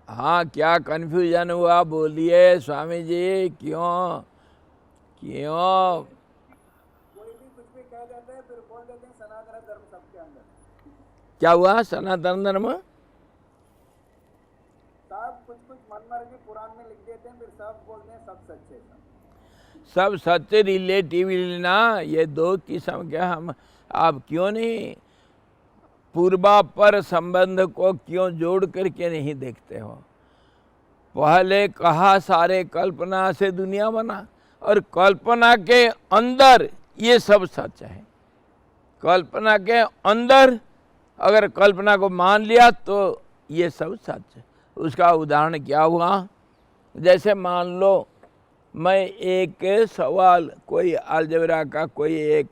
हाँ, क्या कन्फ्यूजन हुआ बोलिए स्वामी जी, क्यों क्यों? कोई भी कुछ भी कह देते हैं फिर बोल देते हैं सनातन धर्म सबके अंदर। क्या हुआ सनातन धर्म? सब कुछ कुछ मनमर्जी पुराण में लिख देते हैं, फिर सब बोलते हैं सब सच है। सब सच रिलेटिव ना, ये 2 किस्म के हम आप क्यों नहीं पूर्वापर संबंध को क्यों जोड़ करके नहीं देखते हो? पहले कहा सारे कल्पना से दुनिया बना, और कल्पना के अंदर ये सब सच है। कल्पना के अंदर अगर कल्पना को मान लिया तो ये सब सच है। उसका उदाहरण क्या हुआ? जैसे मान लो मैं एक सवाल, कोई अलजेब्रा का कोई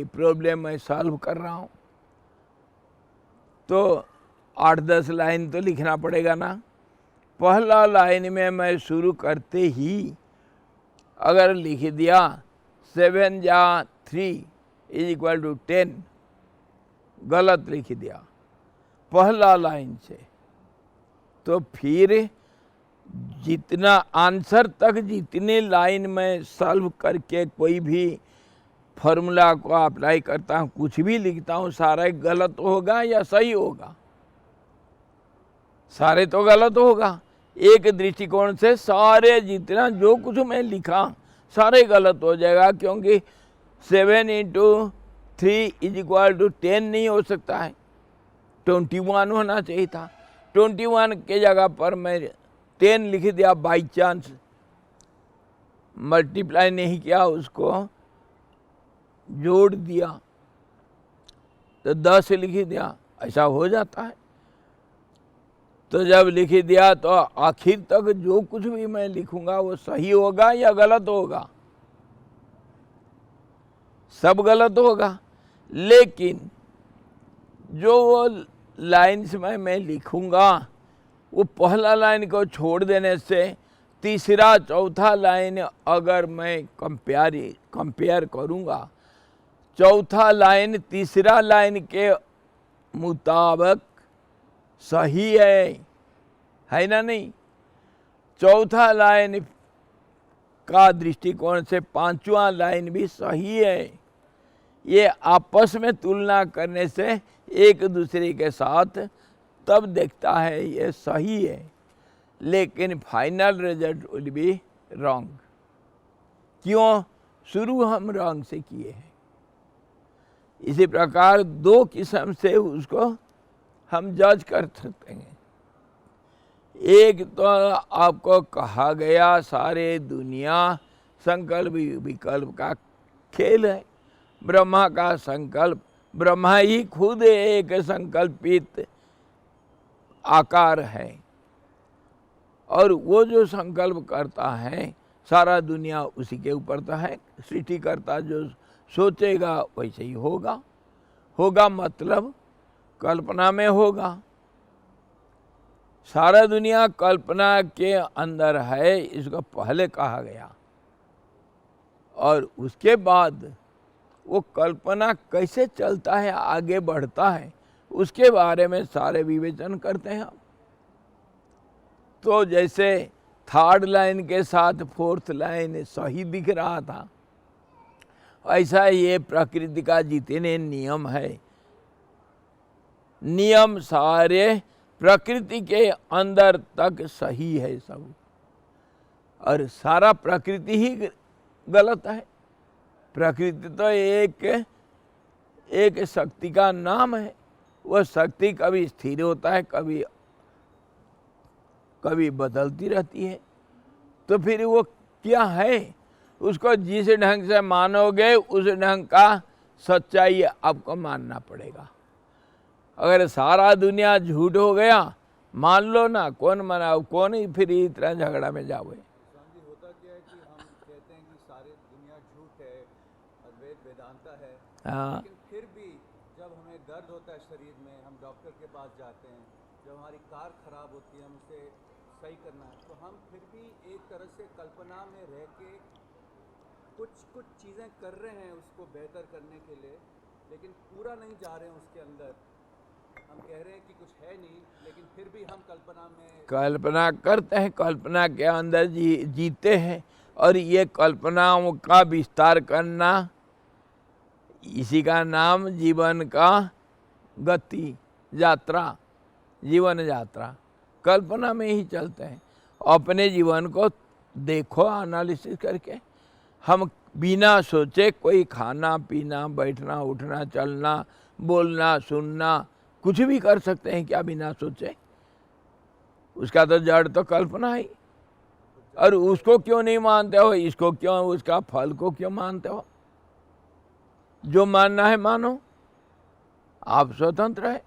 प्रॉब्लम मैं सॉल्व कर रहा हूँ, तो 8-10 लाइन तो लिखना पड़ेगा ना। पहला लाइन में मैं शुरू करते ही अगर लिख दिया 7 या 3 = 10, गलत लिख दिया पहला लाइन से, तो फिर जितना आंसर तक जितने लाइन में सॉल्व करके कोई भी फॉर्मूला को अप्लाई करता हूँ, कुछ भी लिखता हूँ, सारा गलत होगा या सही होगा? सारे तो गलत होगा। एक दृष्टिकोण से सारे जितना जो कुछ मैं लिखा सारे गलत हो जाएगा, क्योंकि 7 × 3 = 10 नहीं हो सकता है, 21 होना चाहिए था। 21 के जगह पर मैं 10 लिख दिया, बाई चांस मल्टीप्लाई नहीं किया, उसको जोड़ दिया तो 10 लिख दिया, ऐसा हो जाता है। तो जब लिख दिया तो आखिर तक जो कुछ भी मैं लिखूंगा वो सही होगा या गलत होगा? सब गलत होगा। लेकिन जो वो लाइन्स में मैं लिखूंगा वो पहला लाइन को छोड़ देने से तीसरा चौथा लाइन अगर मैं कंपेयर करूंगा, चौथा लाइन तीसरा लाइन के मुताबिक सही है ना नहीं? चौथा लाइन का दृष्टिकोण से पांचवा लाइन भी सही है। ये आपस में तुलना करने से एक दूसरे के साथ तब देखता है ये सही है, लेकिन final result will be wrong. क्यों? शुरू हम रॉन्ग से किए हैं। इसी प्रकार दो किस्म से उसको हम जज कर सकते हैं। एक तो आपको कहा गया सारे दुनिया संकल्प विकल्प का खेल है। ब्रह्मा का संकल्प, ब्रह्मा ही खुद एक संकल्पित आकार है, और वो जो संकल्प करता है सारा दुनिया उसी के ऊपर तो है। सृष्टिकर्ता जो सोचेगा वैसे ही होगा। होगा मतलब कल्पना में होगा। सारा दुनिया कल्पना के अंदर है, इसको पहले कहा गया। और उसके बाद वो कल्पना कैसे चलता है, आगे बढ़ता है, उसके बारे में सारे विवेचन करते हैं हम। तो जैसे थर्ड लाइन के साथ फोर्थ लाइन सही दिख रहा था, ऐसा ये प्रकृति का जितने नियम है, नियम सारे प्रकृति के अंदर तक सही है सब, और सारा प्रकृति ही गलत है। प्रकृति तो एक शक्ति का नाम है। वह शक्ति कभी स्थिर होता है, कभी बदलती रहती है। तो फिर वो क्या है, उसको जिस ढंग से मानोगे उस ढंग का सच्चाई आपको मानना पड़ेगा। अगर सारा दुनिया झूठ हो गया, मान लो ना, कौन मनाओ, कौन ही फिर इतना झगड़ा में जाओगे। होता क्या है कि हम कहते हैं कि सारी दुनिया झूठ है, अद्वैत वेदांता है, हाँ, लेकिन फिर भी जब हमें दर्द होता है शरीर में, हम डॉक्टर के पास जाते हैं। जब हमारी कार खराब होती है, हम उसे सही करना है, तो हम फिर भी एक तरह से कल्पना में रह के कुछ चीज़ें कर रहे हैं उसको बेहतर करने के लिए, लेकिन पूरा नहीं जा रहे हैं उसके अंदर। हम कह रहे हैं कि कुछ है नहीं, लेकिन फिर भी हम कल्पना करते हैं, कल्पना के अंदर जीते हैं। और ये कल्पनाओं का विस्तार करना, इसी का नाम जीवन का गति यात्रा, जीवन यात्रा कल्पना में ही चलते हैं। अपने जीवन को देखो एनालिसिस करके। हम बिना सोचे कोई खाना पीना, बैठना उठना, चलना, बोलना, सुनना, कुछ भी कर सकते हैं क्या बिना सोचे? उसका तो जड़ तो कल्पना है। और उसको क्यों नहीं मानते हो? इसको क्यों, उसका फल को क्यों मानते हो? जो मानना है मानो, आप स्वतंत्र है।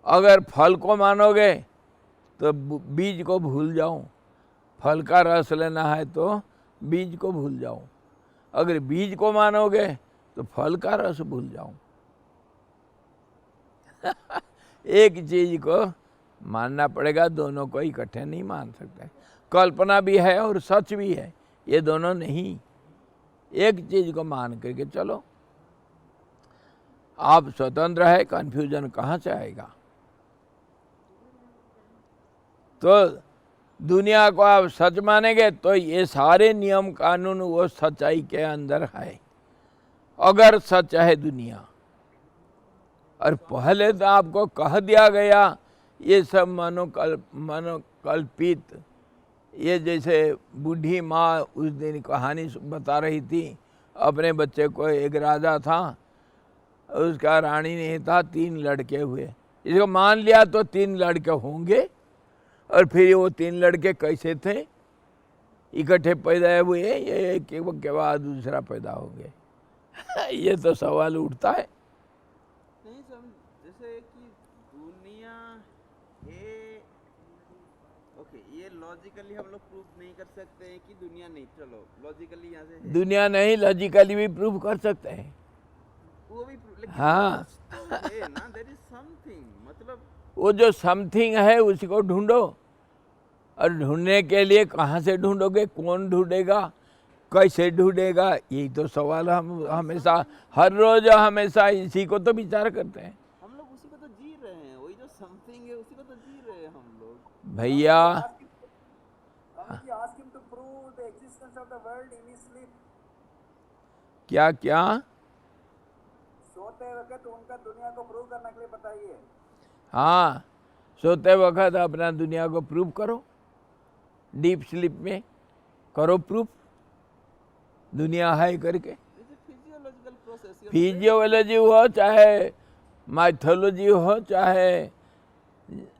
अगर फल को मानोगे तो बीज को भूल जाओ। फल का रस लेना है तो बीज को भूल जाओ। अगर बीज को मानोगे तो फल का रस भूल जाओ। एक चीज को मानना पड़ेगा, दोनों को इकट्ठे नहीं मान सकते। कल्पना भी है और सच भी है, ये दोनों नहीं। एक चीज को मान करके चलो। आप स्वतंत्र है, कन्फ्यूजन कहाँ से आएगा? तो दुनिया को आप सच मानेंगे तो ये सारे नियम कानून वो सच्चाई के अंदर है, अगर सच है दुनिया। और पहले तो आपको कह दिया गया ये सब मनोकल्पित। ये जैसे बूढ़ी माँ उस दिन कहानी बता रही थी, अपने बच्चे को, एक राजा था, उसका रानी नहीं था, 3 लड़के हुए। इसको मान लिया तो 3 लड़के होंगे, और फिर वो 3 लड़के कैसे थे? इकट्ठे पैदा हुए, ये एक के बाद दूसरा पैदा होंगे। ये तो सवाल उठता है। नहीं समझ, जैसे कि दुनिया है, ओके, ये लॉजिकली हम लोग प्रूफ नहीं कर सकते हैं कि दुनिया नहीं, चलो लॉजिकली यहाँ से है। दुनिया नहीं, लॉजिकली भी प्रूफ कर सकते हैं। वो भी लेकिन हाँ। कुछ तो है ना, देयर इज समथिंग, मतलब वो जो समथिंग है उसको ढूंढो, और ढूंढने के लिए कहाँ से ढूंढोगे, कौन ढूंढेगा, कैसे ढूंढेगा, यही तो सवाल हम हमेशा हर रोज हमेशा इसी को तो विचार करते हैं हम लोग उसी को तो जी रहे हैं, वही जो समथिंग है उसी को तो जी रहे हैं हम लोग। भैया। Swamiji asked him to prove the existence of the world in his sleep. क्या क्या? सोते वक्त उनका दुनिया को प्रूव करने के लिए बताइए। हाँ, सोते वक्त अपना दुनिया को प्रूव करो, डीप स्लीप में करो प्रूफ, दुनिया है करके। It's a physiological process. Physiology हो चाहे माइथोलॉजी हो चाहे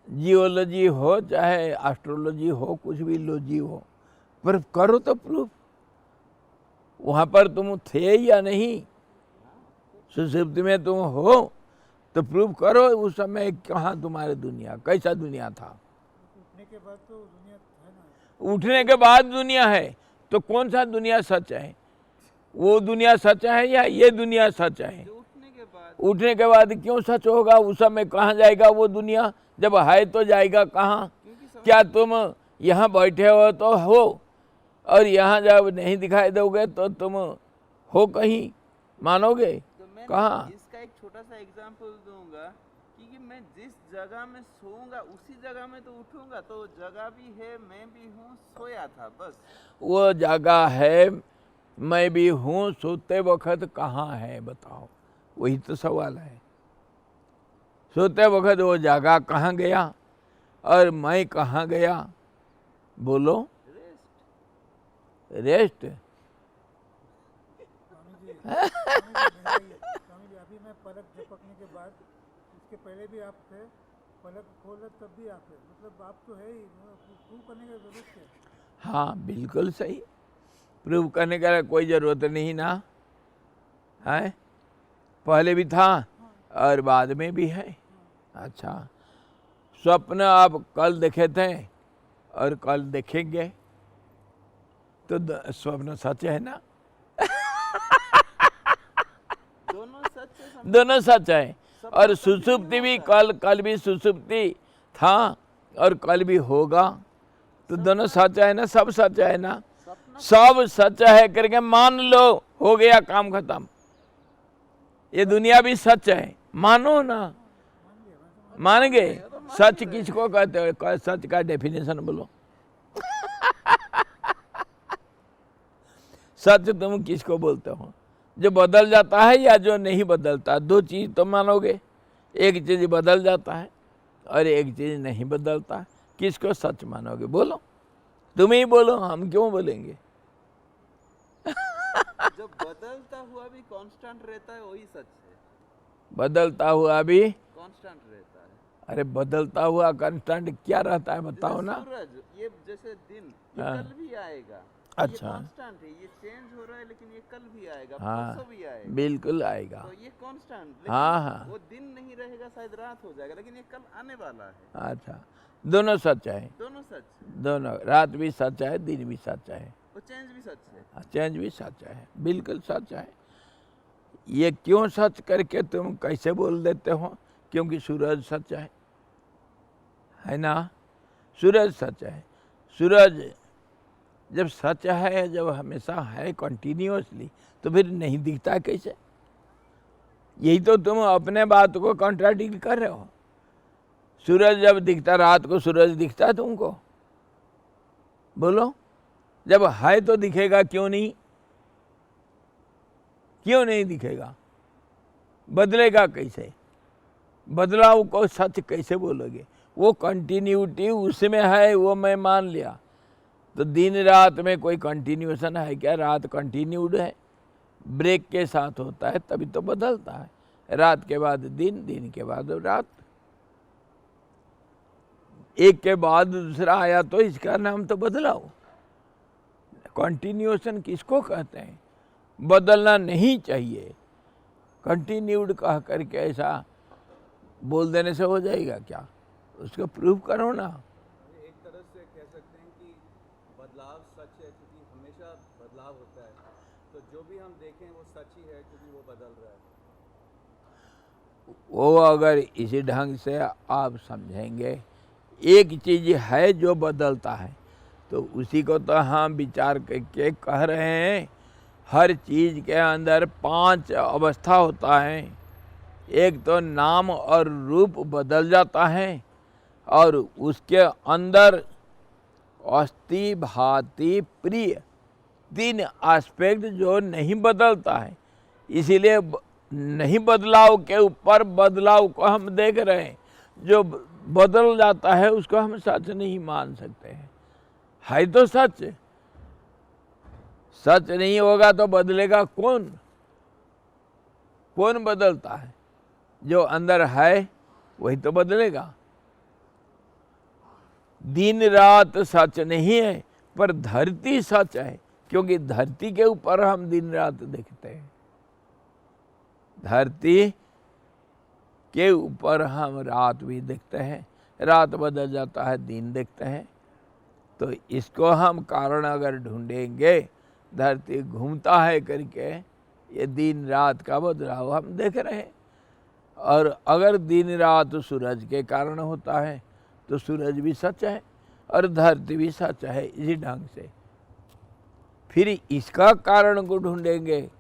जियोलॉजी हो चाहे एस्ट्रोलॉजी हो, कुछ भी लॉजी हो, पर करो तो प्रूफ। वहाँ पर तुम थे या नहीं, सुषुप्ति में तुम हो तो प्रूफ करो उस समय कहाँ तुम्हारी दुनिया, कैसा दुनिया था। उठने के बाद तो दुनिया है ना। उठने के बाद दुनिया है तो कौन सा दुनिया सच है? वो दुनिया सच है या ये दुनिया सच है? जो उठने के बाद, उठने के बाद क्यों सच होगा? उस समय कहाँ जाएगा वो दुनिया? जब है तो जाएगा कहाँ? क्योंकि क्या तुम यहाँ बैठे हो तो हो, और यहाँ जब नहीं दिखाई दोगे तो तुम हो कहीं, मानोगे तो मैं कहाँ? इसका एक छोटा सा एग्जांपल दूंगा कि मैं जिस जगह में सोऊंगा उसी जगह में तो उठूंगा, तो जगह भी है, मैं भी हूँ, सोया था बस। वो जगह है, मैं भी हूँ, सोते वक्त कहाँ है बताओ, वही तो सवाल है। सोते वक्त वो जगह कहाँ गया और मैं कहाँ गया, बोलो? रेस्ट। स्वामी जी अभी मैं पलक झपकने के बाद, इसके पहले भी आप थे, पलक खोला तब भी आप थे, मतलब आप तो है ही, प्रूव करने की जरूरत है। हाँ बिल्कुल सही, प्रूव करने का कोई ज़रूरत नहीं ना है, पहले भी था और बाद में भी है। अच्छा, स्वप्न आप कल देखे थे और कल देखेंगे तो स्वप्न सच है ना? दोनों सच है, दोनों सच है। और सुसुप्ति भी कल भी सुसुप्ति था और कल भी होगा, तो दोनों सच है ना, सब सच है ना, सब सच है करके मान लो, हो गया काम खत्म। ये दुनिया भी सच है, मानो ना, मान गए। सच किसको कहते हो? सच का डेफिनेशन बोलो। सच तुम किसको बोलते हो? जो बदल जाता है या जो नहीं बदलता? दो चीज तो मानोगे, एक चीज बदल जाता है और एक चीज नहीं बदलता। किसको सच मानोगे? बोलो, तुम ही बोलो, हम क्यों बोलेंगे? जो बदलता हुआ भी कांस्टेंट रहता है वही सच है। बदलता हुआ भी कांस्टेंट रहता है। अरे बदलता हुआ कांस्टेंट क्या रहता है बताओ जैसे ना। सूरज, ये जैसे दिन, ये हाँ। कल भी आएगा। अच्छा। ये कांस्टेंट है, ये चेंज हो रहा है, लेकिन ये कल भी आएगा, हाँ परसों भी आएगा। बिल्कुल आएगा। तो ये कांस्टेंट, लेकिन हाँ हाँ। वो दिन नहीं रहेगा, शायद रात हो जाएगा, लेकिन ये कल आने वाला है। अच्छा, दोनों सच है, दोनों सच है। दोनों, रात भी सच है, दिन भी सच है, वो चेंज भी सच है। चेंज भी सच है, बिल्कुल सच है। ये क्यों सच करके तुम कैसे बोल देते हो? क्योंकि सूरज सच है ना, सूरज सच है। सूरज जब सच है, जब हमेशा है कंटिन्यूअसली, तो फिर नहीं दिखता कैसे? यही तो तुम अपने बात को कॉन्ट्राडिक्ट कर रहे हो। सूरज जब दिखता, रात को सूरज दिखता है तुमको? बोलो, जब है तो दिखेगा, क्यों नहीं? क्यों नहीं दिखेगा? बदलेगा कैसे? बदलाव को सच कैसे बोलोगे? वो कंटिन्यूटी उसमें है, वो मैं मान लिया, तो दिन रात में कोई कंटिन्यूएशन है क्या? रात कंटिन्यूड है, ब्रेक के साथ होता है तभी तो बदलता है। रात के बाद दिन, दिन के बाद रात, एक के बाद दूसरा आया तो इसका नाम तो बदलाव। कंटिन्यूएशन किसको कहते हैं? बदलना नहीं चाहिए। कंटिन्यूड कह करके ऐसा बोल देने से हो जाएगा क्या? उसको प्रूव करो ना। एक तरह से कह सकते हैं कि बदलाव सच है, क्योंकि हमेशा बदलाव होता है, तो जो भी हम देखें वो सच ही है, क्योंकि वो बदल रहा है। वो अगर इसी ढंग से आप समझेंगे, एक चीज़ है जो बदलता है, तो उसी को तो हम विचार करके कह रहे हैं। हर चीज़ के अंदर 5 अवस्था होता है। एक तो नाम और रूप बदल जाता है, और उसके अंदर अस्थि, भांति, प्रिय 3 एस्पेक्ट जो नहीं बदलता है। इसीलिए नहीं बदलाव के ऊपर बदलाव को हम देख रहे हैं। जो बदल जाता है उसको हम सच नहीं मान सकते हैं। है तो सच, सच नहीं होगा तो बदलेगा कौन? कौन बदलता है? जो अंदर है वही तो बदलेगा। दिन रात सच नहीं है, पर धरती सच है, क्योंकि धरती के ऊपर हम दिन रात देखते हैं। धरती के ऊपर हम रात भी देखते हैं, रात बदल जाता है, दिन देखते हैं। तो इसको हम कारण अगर ढूंढेंगे, धरती घूमता है करके, ये दिन रात का बदलाव हम देख रहे हैं। और अगर दिन रात सूरज के कारण होता है तो सूरज भी सच है और धरती भी सच है। इसी ढंग से फिर इसका कारण को ढूंढेंगे,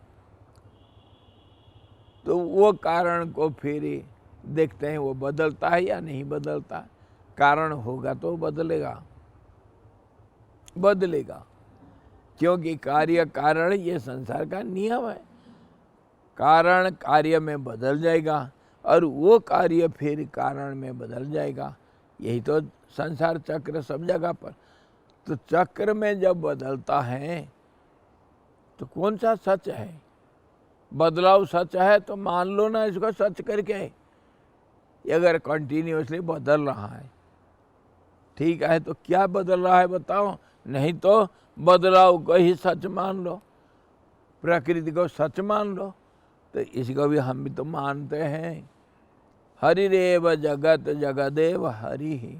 तो वो कारण को फिर देखते हैं वो बदलता है या नहीं बदलता। कारण होगा तो बदलेगा, बदलेगा, क्योंकि कार्य कारण ये संसार का नियम है। कारण कार्य में बदल जाएगा और वो कार्य फिर कारण में बदल जाएगा। यही तो संसार चक्र सब जगह पर। तो चक्र में जब बदलता है तो कौन सा सच है? बदलाव सच है तो मान लो ना इसको सच करके। ये अगर कंटिन्यूअसली बदल रहा है, ठीक है, तो क्या बदल रहा है बताओ? नहीं तो बदलाव को ही सच मान लो, प्रकृति को सच मान लो। तो इसको भी हम भी तो मानते हैं। हरिरेव जगत जगदेव हरि ही।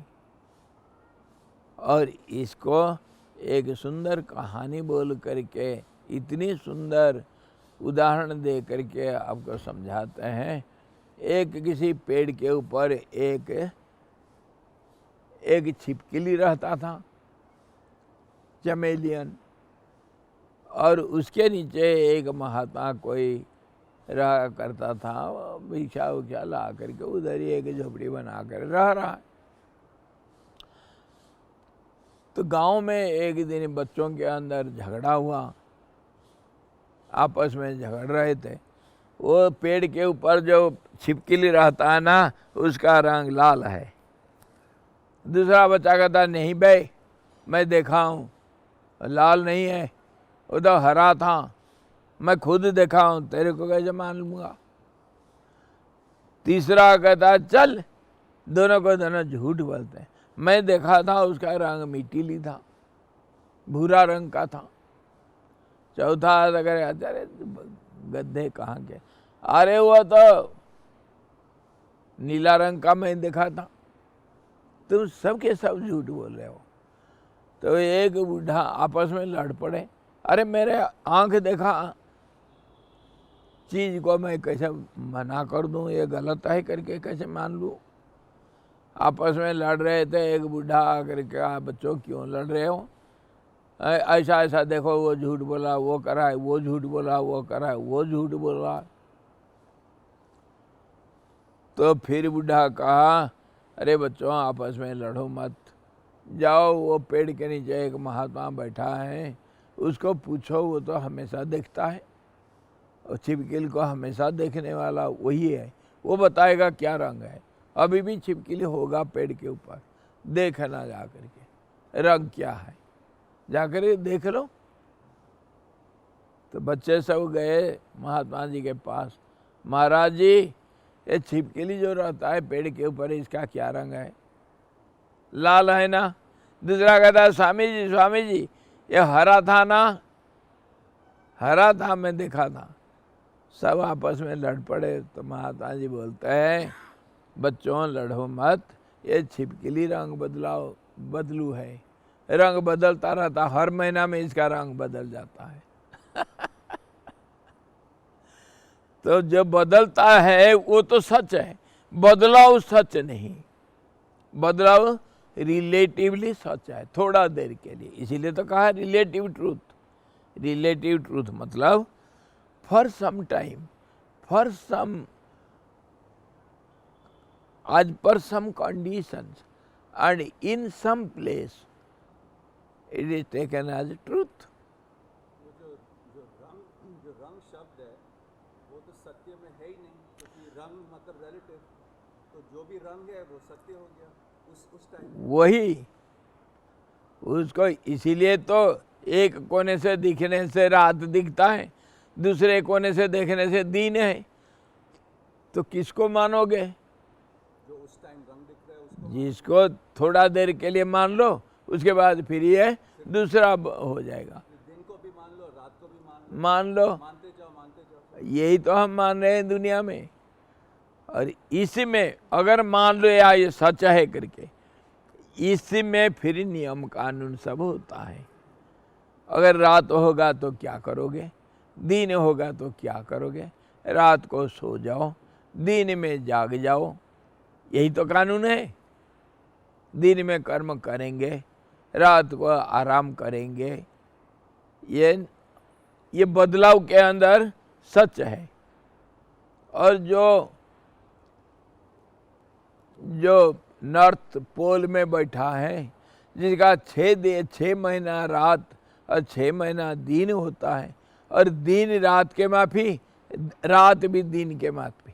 और इसको एक सुंदर कहानी बोल करके, इतनी सुंदर उदाहरण दे करके आपको समझाते हैं। एक किसी पेड़ के ऊपर एक छिपकली रहता था, चमेलियन, और उसके नीचे एक महात्मा कोई रहा करता था। भिक्षा उक्षा ला करके उधर ही एक झोपड़ी बना कर रह रहा है। तो गांव में एक दिन बच्चों के अंदर झगड़ा हुआ, आपस में झगड़ रहे थे। वो पेड़ के ऊपर जो छिपकली रहता है ना, उसका रंग लाल है। दूसरा बच्चा कहता नहीं भाई, मैं देखा हूँ लाल नहीं है, वो तो हरा था, मैं खुद देखा हूँ, तेरे को कैसे मान लूँगा। तीसरा कहता चल, दोनों को दोनों झूठ बोलते हैं, मैं देखा था उसका रंग मिट्टीली था, भूरा रंग का था। चौथा अगर अरे गड्ढे कहाँ के, अरे वो तो नीला रंग का मैं देखा था। तुम सब के सब झूठ बोल रहे हो। तो एक बूढ़ा आपस में लड़ पड़े, अरे मेरे आंख देखा चीज को मैं कैसे मना कर दूं, ये गलत है करके कैसे मान लूं। आपस में लड़ रहे थे। एक बूढ़ा आकर के, आप बच्चों क्यों लड़ रहे हो, ऐसा ऐसा देखो, वो झूठ बोला, वो करा है, वो झूठ बोला, वो करा है, वो झूठ बोला। तो फिर बूढ़ा कहा, अरे बच्चों आपस में लड़ो मत, जाओ वो पेड़ के नीचे एक महात्मा बैठा है, उसको पूछो, वो तो हमेशा देखता है, और छिपकली को हमेशा देखने वाला वही है, वो बताएगा क्या रंग है। अभी भी छिपकली होगा पेड़ के ऊपर, देखना जा करके रंग क्या है, जाकर देख लो। तो बच्चे सब गए महात्मा जी के पास, महाराज जी ये छिपकली जो रहता है पेड़ के ऊपर, इसका क्या रंग है? लाल है ना। दूसरा कहता है स्वामी जी ये हरा था ना, हरा था, मैं देखा था। सब आपस में लड़ पड़े। तो महात्मा जी बोलते हैं, बच्चों लड़ो मत, ये छिपकली रंग बदलू है, रंग बदलता रहता, हर महीना में इसका रंग बदल जाता है। तो जो बदलता है वो तो सच है, बदलाव सच नहीं। बदलाव रिलेटिवली सच है, थोड़ा देर के लिए। इसीलिए तो कहा रिलेटिव ट्रूथ। रिलेटिव ट्रूथ मतलब for some time, for some, as per some conditions and in some place, it is taken as truth. वो जो रंग शब्द है वो तो सत्य में है ही नहीं, क्योंकि रंग मतलब रिलेटिव, तो जो भी रंग है वो सत्य हो गया उस टाइम। वही उसको, इसीलिए तो एक कोने से दिखने से रात दिखता है, दूसरे कोने से देखने से दिन है। तो किसको मानोगे? जो उस टाइम रंग दिख रहा है उसको। जिसको थोड़ा देर के लिए मान लो, उसके बाद फिर ये दूसरा हो जाएगा। दिन को भी मान लो, रात को भी मान लो, मानते जाओ। यही तो हम मान रहे हैं दुनिया में। और इसमें अगर मान लो या ये सच है करके, इसमें फिर नियम कानून सब होता है। अगर रात होगा तो क्या करोगे, दिन होगा तो क्या करोगे? रात को सो जाओ, दिन में जाग जाओ, यही तो कानून है। दिन में कर्म करेंगे, रात को आराम करेंगे। ये बदलाव के अंदर सच है। और जो नॉर्थ पोल में बैठा है, जिसका 6 महीना रात और 6 महीना दिन होता है, और दिन रात के माफी, रात भी दिन के माफी,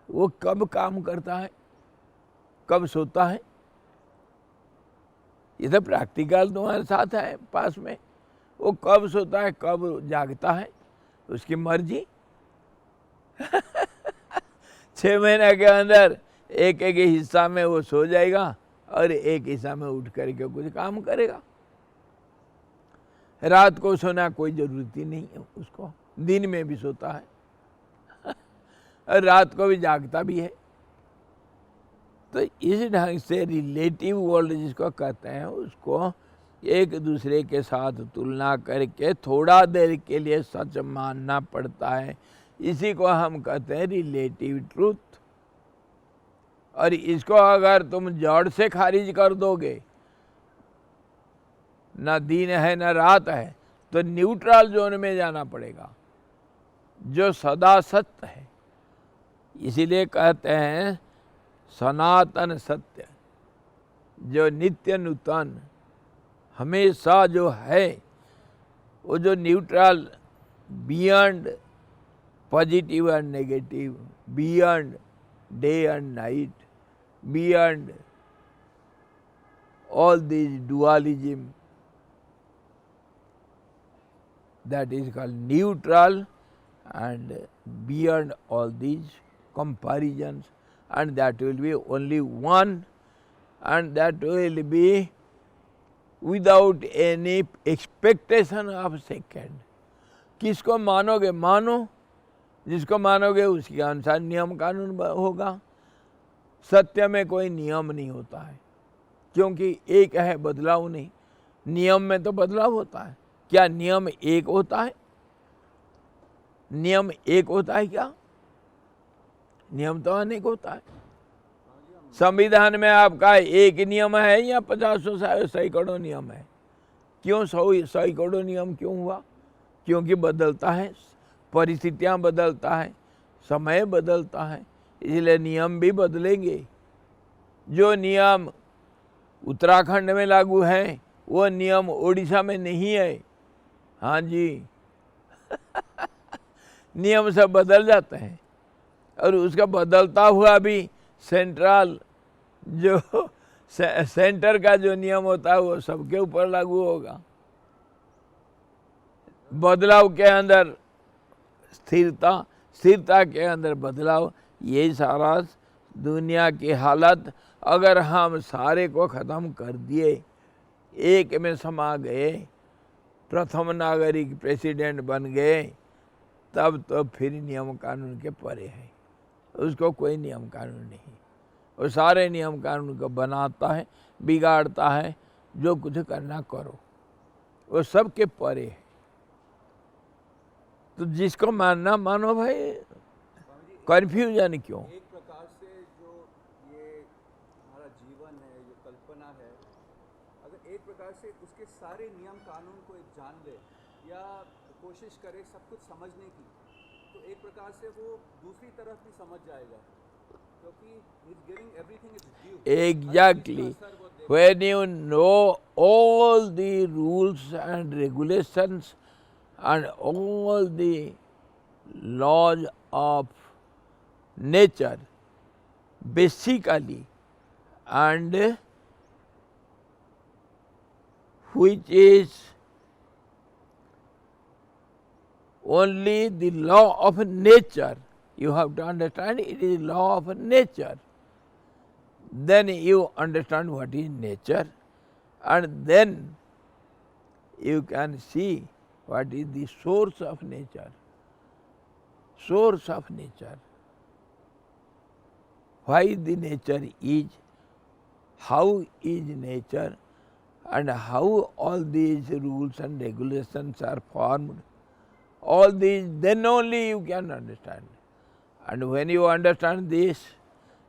वो कब काम करता है, कब सोता है? ये तो प्रैक्टिकल तुम्हारे साथ है पास में। वो कब सोता है, कब जागता है, उसकी मर्जी। 6 महीने के अंदर एक एक हिस्सा में वो सो जाएगा और एक हिस्सा में उठ करके कुछ काम करेगा। रात को सोना कोई जरूरत ही नहीं है उसको, दिन में भी सोता है और रात को भी जागता भी है। तो इस ढंग से रिलेटिव वर्ल्ड जिसको कहते हैं, उसको एक दूसरे के साथ तुलना करके थोड़ा देर के लिए सच मानना पड़ता है। इसी को हम कहते हैं रिलेटिव ट्रूथ। और इसको अगर तुम जड़ से खारिज कर दोगे, ना दिन है ना रात है, तो न्यूट्रल जोन में जाना पड़ेगा जो सदा सत्य है। इसीलिए कहते हैं सनातन सत्य, जो नित्य नूतन हमेशा जो है, वो जो neutral, beyond positive and negative, beyond day and night, beyond all these dualism, that is called neutral, and beyond all these comparisons, and that will be only one, and that will be without any expectation of second. किसको मानोगे मानो, जिसको मानोगे उसके अनुसार नियम कानून होगा। सत्य में कोई नियम नहीं होता है, क्योंकि एक है, बदलाव नहीं। नियम में तो बदलाव होता है। क्या नियम एक होता है? नियम एक होता है क्या? नियम तो अनेक होता है। संविधान में आपका एक नियम है या 50 सैकड़ों नियम है? क्यों सैकड़ों नियम क्यों हुआ? क्योंकि बदलता है, परिस्थितियां बदलता है, समय बदलता है, इसलिए नियम भी बदलेंगे। जो नियम उत्तराखंड में लागू है, वो नियम उड़ीसा में नहीं है। हाँ जी नियम सब बदल जाते हैं, और उसका बदलता हुआ भी सेंट्रल जो सेंटर का जो नियम होता है वो सबके ऊपर लागू होगा। बदलाव के अंदर स्थिरता, स्थिरता के अंदर बदलाव, ये सारा दुनिया की हालत। अगर हम सारे को ख़त्म कर दिए, एक में समा गए, प्रथम नागरिक प्रेसिडेंट बन गए, तब तो फिर नियम कानून के परे है। उसको कोई नियम कानून नहीं। वो सारे नियम कानून को बनाता है, बिगाड़ता है, जो कुछ करना करो, वो सबके परे है। तो जिसको मानना मानो भाई, स्वामी जी, कन्फ्यूजन क्यों? एक प्रकार से जो ये हमारा जीवन है, जो कल्पना है, अगर एक प्रकार से उसके सारे नियम कानून को एक जान ले या कोशिश करे सब कुछ समझने की, तो एक प्रकार से वो दूसरी तरफ भी समझ जाएगा, क्योंकि he's giving everything its due. Exactly. When you know all the rules and regulations and all the laws of nature, basically, and which is only the law of nature, you have to understand it is law of nature. Then you understand what is nature, and then you can see what is the source of nature. Source of nature. Why the nature is, how is nature, and how all these rules and regulations are formed. All these, then only you can understand. And when you understand this,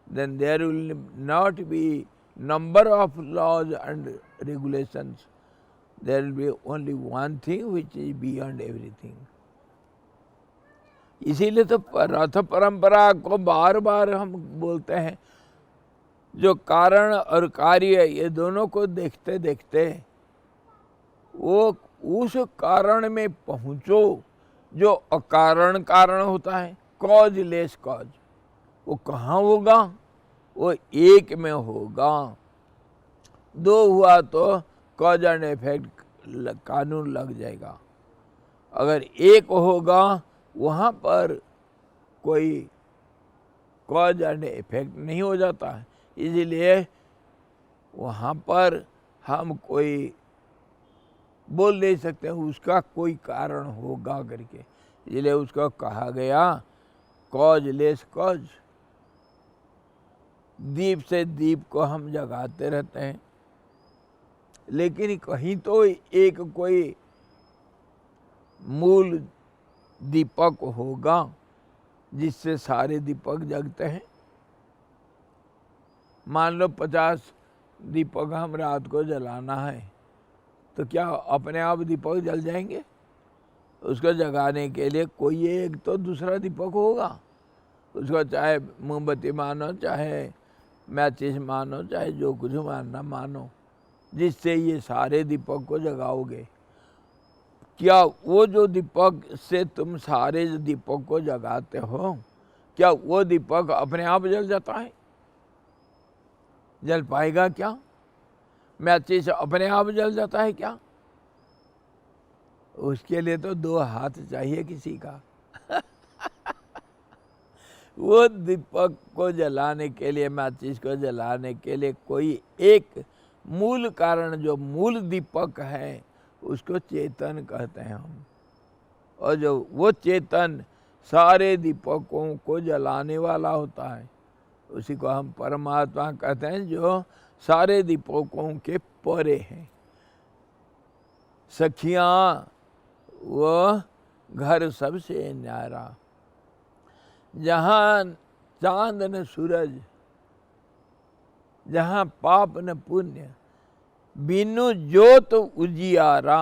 then there will not be number of laws and regulations. There will be only one thing which is beyond everything. इसीलिए तो रथ परंपरा को बार बार हम बोलते हैं, जो कारण और कार्य ये दोनों को देखते देखते वो उस कारण में पहुँचो जो अकारण कारण होता है, कॉज लेस कॉज, वो कहाँ होगा? वो एक में होगा। दो हुआ तो कॉज एंड इफेक्ट कानून लग जाएगा। अगर एक होगा वहाँ पर कोई कॉज एंड इफेक्ट नहीं हो जाता है, इसीलिए वहाँ पर हम कोई बोल नहीं सकते उसका कोई कारण होगा करके, इसलिए उसको कहा गया कॉज लेस कॉज। दीप से दीप को हम जगाते रहते हैं, लेकिन कहीं तो एक कोई मूल दीपक होगा जिससे सारे दीपक जगते हैं। मान लो 50 दीपक हम रात को जलाना है, तो क्या अपने आप दीपक जल जाएंगे? उसको जगाने के लिए कोई एक तो दूसरा दीपक होगा। उसको चाहे मोमबत्ती मानो, चाहे मैचिस मानो, चाहे जो कुछ मानना मानो, जिससे ये सारे दीपक को जगाओगे। क्या वो जो दीपक से तुम सारे दीपक को जगाते हो, क्या वो दीपक अपने आप जल जाता है? जल पाएगा क्या? मैचिस अपने आप जल जाता है क्या? उसके लिए तो 2 हाथ चाहिए किसी का। वो दीपक को जलाने के लिए, मैचिस को जलाने के लिए कोई एक मूल कारण, जो मूल दीपक है उसको चेतन कहते हैं हम। और जो वो चेतन सारे दीपकों को जलाने वाला होता है, उसी को हम परमात्मा कहते हैं, जो सारे दीपकों के परे हैं। सखियाँ वो घर सबसे न्यारा, जहाँ चांद न सूरज, जहाँ पाप न पुण्य, बिनु ज्योत उजियारा,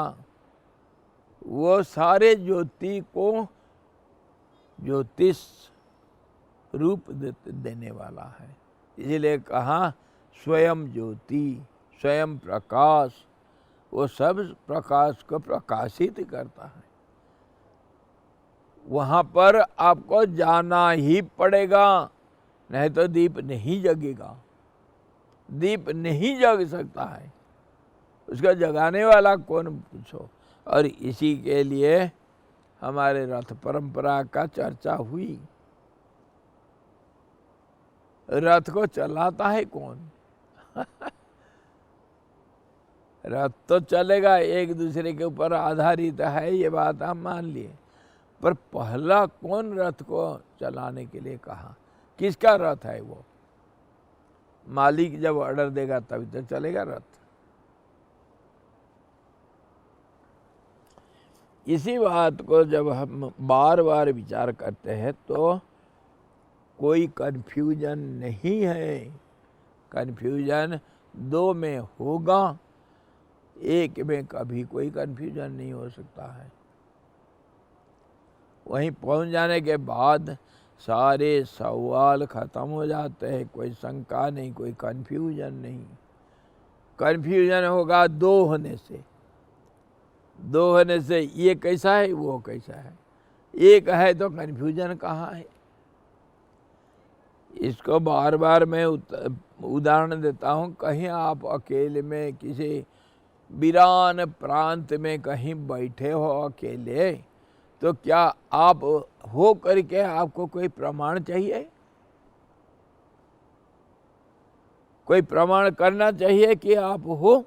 वो सारे ज्योति को ज्योतिष रूप देने वाला है। इसलिए कहा स्वयं ज्योति, स्वयं प्रकाश, वो सब प्रकाश को प्रकाशित करता है। वहाँ पर आपको जाना ही पड़ेगा, नहीं तो दीप नहीं जगेगा। दीप नहीं जग सकता है, उसका जगाने वाला कौन पूछो। और इसी के लिए हमारे रथ परंपरा का चर्चा हुई। रथ को चलाता है कौन? रथ तो चलेगा, एक दूसरे के ऊपर आधारित है, ये बात हम मान लिए, पर पहला कौन रथ को चलाने के लिए कहा? किसका रथ है वो? मालिक जब ऑर्डर देगा तभी तो चलेगा रथ। इसी बात को जब हम बार बार विचार करते हैं तो कोई कन्फ्यूजन नहीं है। कन्फ्यूजन दो में होगा, एक में कभी कोई कन्फ्यूजन नहीं हो सकता है। वहीं पहुंच जाने के बाद सारे सवाल खत्म हो जाते हैं, कोई शंका नहीं, कोई कन्फ्यूजन नहीं। कन्फ्यूजन होगा दो होने से, दो होने से ये कैसा है वो कैसा है, एक है तो कन्फ्यूजन कहाँ है। इसको बार बार मैं उदाहरण देता हूँ। कहीं आप अकेले में किसी वीरान प्रांत में कहीं बैठे हो अकेले, तो क्या आप हो करके आपको कोई प्रमाण चाहिए? कोई प्रमाण करना चाहिए कि आप हो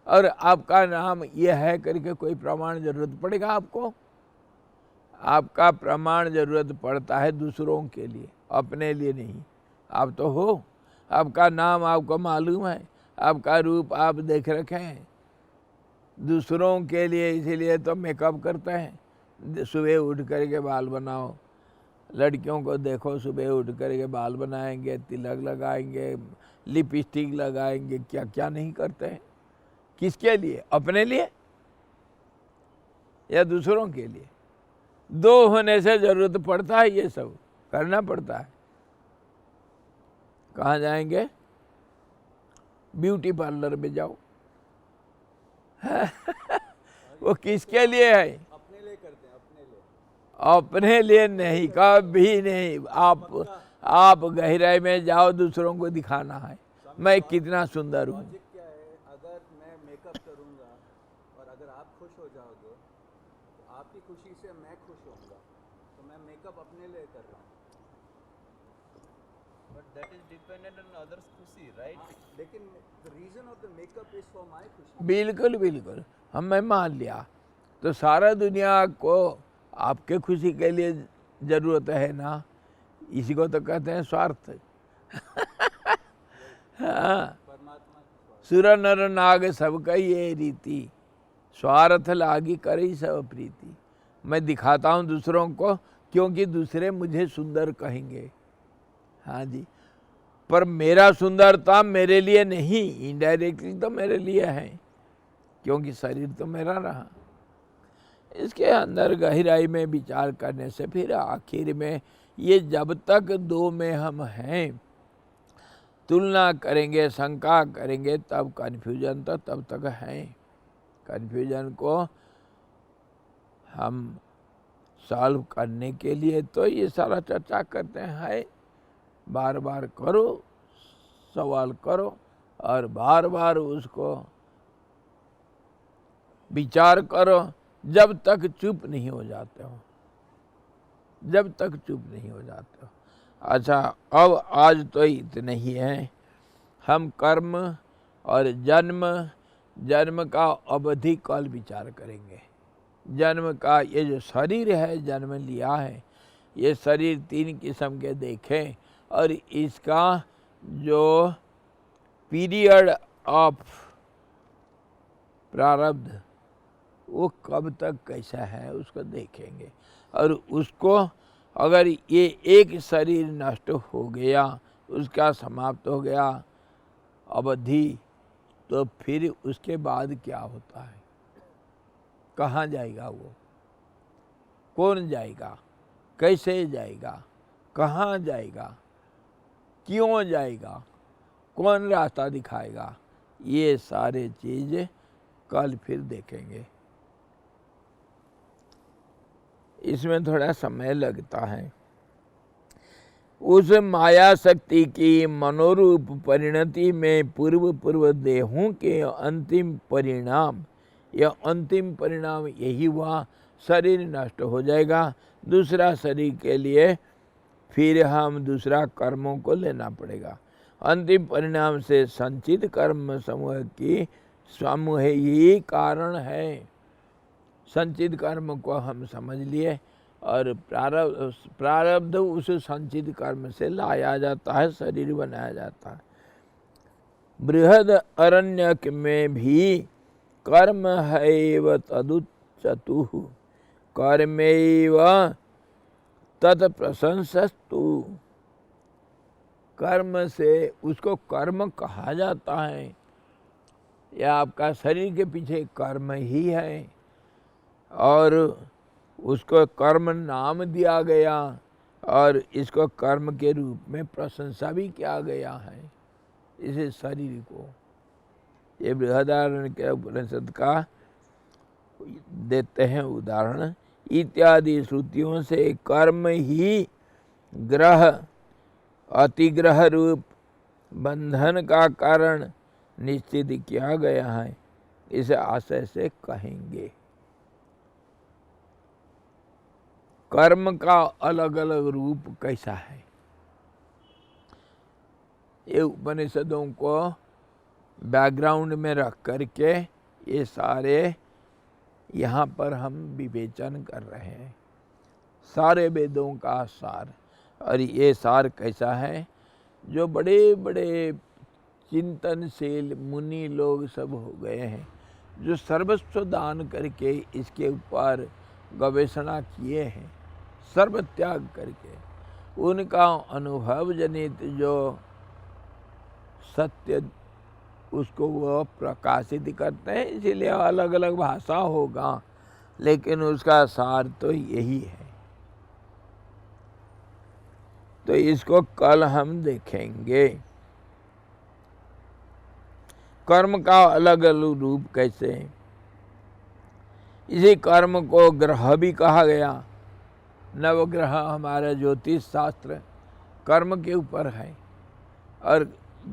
और आपका नाम यह है करके कोई प्रमाण जरूरत पड़ेगा आपको? आपका प्रमाण जरूरत पड़ता है दूसरों के लिए, अपने लिए नहीं। आप तो हो, आपका नाम आपको मालूम है, आपका रूप आप देख रखे हैं। दूसरों के लिए इसीलिए तो मेकअप करते हैं। सुबह उठ करके बाल बनाओ, लड़कियों को देखो सुबह उठ करके बाल बनाएंगे, तिलक लगाएंगे, लिपस्टिक लगाएंगे, क्या क्या नहीं करते हैं। किसके लिए? अपने लिए या दूसरों के लिए? दो होने से जरूरत पड़ता है, ये सब करना पड़ता है। कहाँ जाएंगे? ब्यूटी पार्लर में जाओ। वो किसके लिए है? अपने लिए करते हैं, अपने लिए। अपने लिए नहीं, कभी नहीं। आप गहराई में जाओ, दूसरों को दिखाना है मैं कितना सुंदर हूँ। लॉजिक क्या है? अगर मैं मेकअप करूंगा और अगर आप खुश हो जाओगे तो आपकी खुशी से मैं खुश होऊंगा, तो मैं मेकअप अपने लिए कर रहा हूँ। But that is dependent on others' खुशी, right? लेकिन the reason of the makeup is for my खुशी। बिल्कुल बिल्कुल, मैं मान लिया। तो सारा दुनिया को आपके खुशी के लिए जरूरत है ना, इसी को तो कहते हैं स्वार्थ। हाँ, सुर नर नाग सबका ये रीति, स्वार्थ लागी करी सब प्रीति। मैं दिखाता हूँ दूसरों को क्योंकि दूसरे मुझे सुंदर कहेंगे। हाँ जी, पर मेरा सुंदरता मेरे लिए नहीं, इनडायरेक्टली तो मेरे लिए है, क्योंकि शरीर तो मेरा रहा। इसके अंदर गहराई में विचार करने से फिर आखिर में ये जब तक दो में हम हैं, तुलना करेंगे, शंका करेंगे, तब कन्फ्यूजन तो तब तक है। कन्फ्यूजन को हम सॉल्व करने के लिए तो ये सारा चर्चा करते हैं। बार बार करो, सवाल करो और बार बार उसको विचार करो जब तक चुप नहीं हो जाते हो, जब तक चुप नहीं हो जाते हो। अच्छा, अब आज तो इतने ही है। हम कर्म और जन्म का अवधि कल विचार करेंगे। जन्म का ये जो शरीर है, जन्म लिया है, ये शरीर 3 किस्म के देखें और इसका जो पीरियड ऑफ प्रारब्ध वो कब तक कैसा है उसको देखेंगे। और उसको अगर ये एक शरीर नष्ट हो गया, उसका समाप्त हो गया अवधि, तो फिर उसके बाद क्या होता है? कहाँ जाएगा वो? कौन जाएगा? कैसे जाएगा? कहाँ जाएगा? क्यों जाएगा? कौन रास्ता दिखाएगा? ये सारे चीज़ कल फिर देखेंगे। इसमें थोड़ा समय लगता है। उस माया शक्ति की मनोरूप परिणति में पूर्व देहों के अंतिम परिणाम, यह अंतिम परिणाम यही हुआ, शरीर नष्ट हो जाएगा। दूसरा शरीर के लिए फिर हम दूसरा कर्मों को लेना पड़ेगा। अंतिम परिणाम से संचित कर्म समूह ही कारण है। संचित कर्म को हम समझ लिए और प्रारब्ध उस संचित कर्म से लाया जाता है, शरीर बनाया जाता है। बृहद अरण्यक में भी कर्म हैव तदुच्यतु कर्मैव तत्प्रशंसस्तु। कर्म से उसको कर्म कहा जाता है। यह आपका शरीर के पीछे कर्म ही है और उसको कर्म नाम दिया गया और इसको कर्म के रूप में प्रशंसा भी किया गया है इसे शरीर को। ये बृहदारण्यक के उपनिषद का देते हैं उदाहरण। इत्यादि श्रुतियों से कर्म ही ग्रह अतिग्रह रूप बंधन का कारण निश्चित किया गया है, इसे आशय से कहेंगे। कर्म का अलग अलग रूप कैसा है, ये उपनिषदों को बैकग्राउंड में रख करके ये सारे यहाँ पर हम विवेचन कर रहे हैं, सारे वेदों का सार। और ये सार कैसा है, जो बड़े बड़े चिंतनशील मुनि लोग सब हो गए हैं, जो सर्वस्व दान करके इसके ऊपर गवेषणा किए हैं, सर्व त्याग करके, उनका अनुभव जनित जो सत्य उसको वो प्रकाशित करते हैं। इसीलिए अलग अलग भाषा होगा, लेकिन उसका सार तो यही है। तो इसको कल हम देखेंगे। कर्म का अलग अलग रूप कैसे, इसी कर्म को ग्रह भी कहा गया। नवग्रह हमारा ज्योतिष शास्त्र कर्म के ऊपर है, और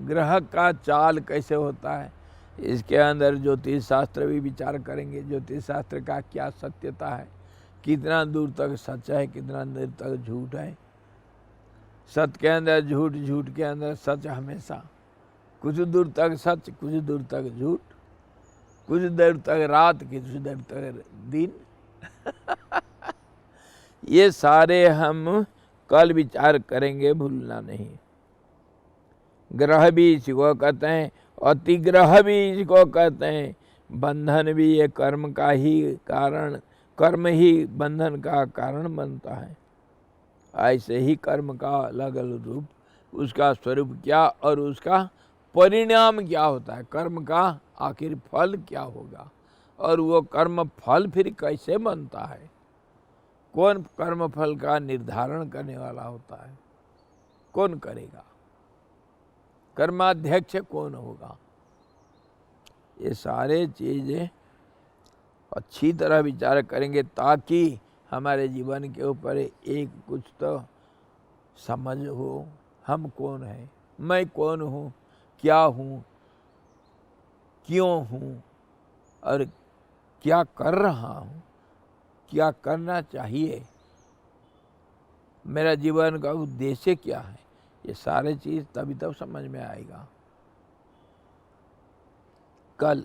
ग्रह का चाल कैसे होता है इसके अंदर ज्योतिष शास्त्र भी विचार करेंगे। ज्योतिष शास्त्र का क्या सत्यता है, कितना दूर तक सच है, कितना दूर तक झूठ है। सत्य के अंदर झूठ, झूठ के अंदर सच, हमेशा कुछ दूर तक सच, कुछ दूर तक झूठ, कुछ देर तक रात, कुछ देर तक दिन। ये सारे हम कल विचार करेंगे, भूलना नहीं। ग्रह भी इसी को कहते हैं, अतिग्रह भी इसको कहते हैं, बंधन भी ये कर्म का ही कारण, कर्म ही बंधन का कारण बनता है। ऐसे ही कर्म का अलग अलग रूप, उसका स्वरूप क्या और उसका परिणाम क्या होता है, कर्म का आखिर फल क्या होगा, और वो कर्म फल फिर कैसे बनता है, कौन कर्म फल का निर्धारण करने वाला होता है, कौन करेगा, कर्माध्यक्ष कौन होगा। ये सारे चीज़ें अच्छी तरह विचार करेंगे, ताकि हमारे जीवन के ऊपर एक कुछ तो समझ हो, हम कौन हैं, मैं कौन हूँ, क्या हूँ, क्यों हूँ, और क्या कर रहा हूँ, क्या करना चाहिए, मेरा जीवन का उद्देश्य क्या है। ये सारे चीज़ तभी तब समझ में आएगा। कल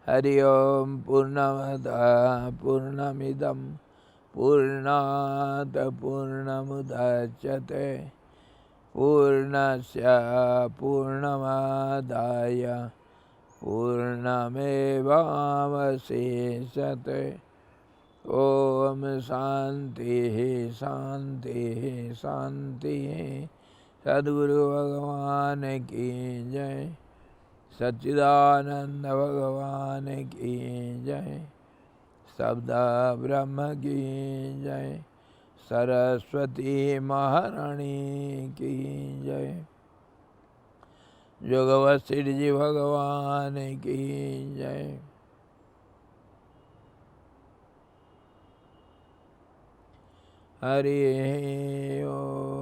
हरि ओम पूर्णमदः पूर्णमिदं पूर्णात् पूर्णमुदच्यते पूर्णस्य पूर्णमादाय पूर्णमेवावशिष्यते। ओम शांति शांति शांति। सद्गुरु भगवान की जय, सच्चिदानंद भगवान की जय, शब्द ब्रह्म की जय, सरस्वती महारानी की जय, जोगवशिष्ठ जी भगवान की जय। हरि ओम।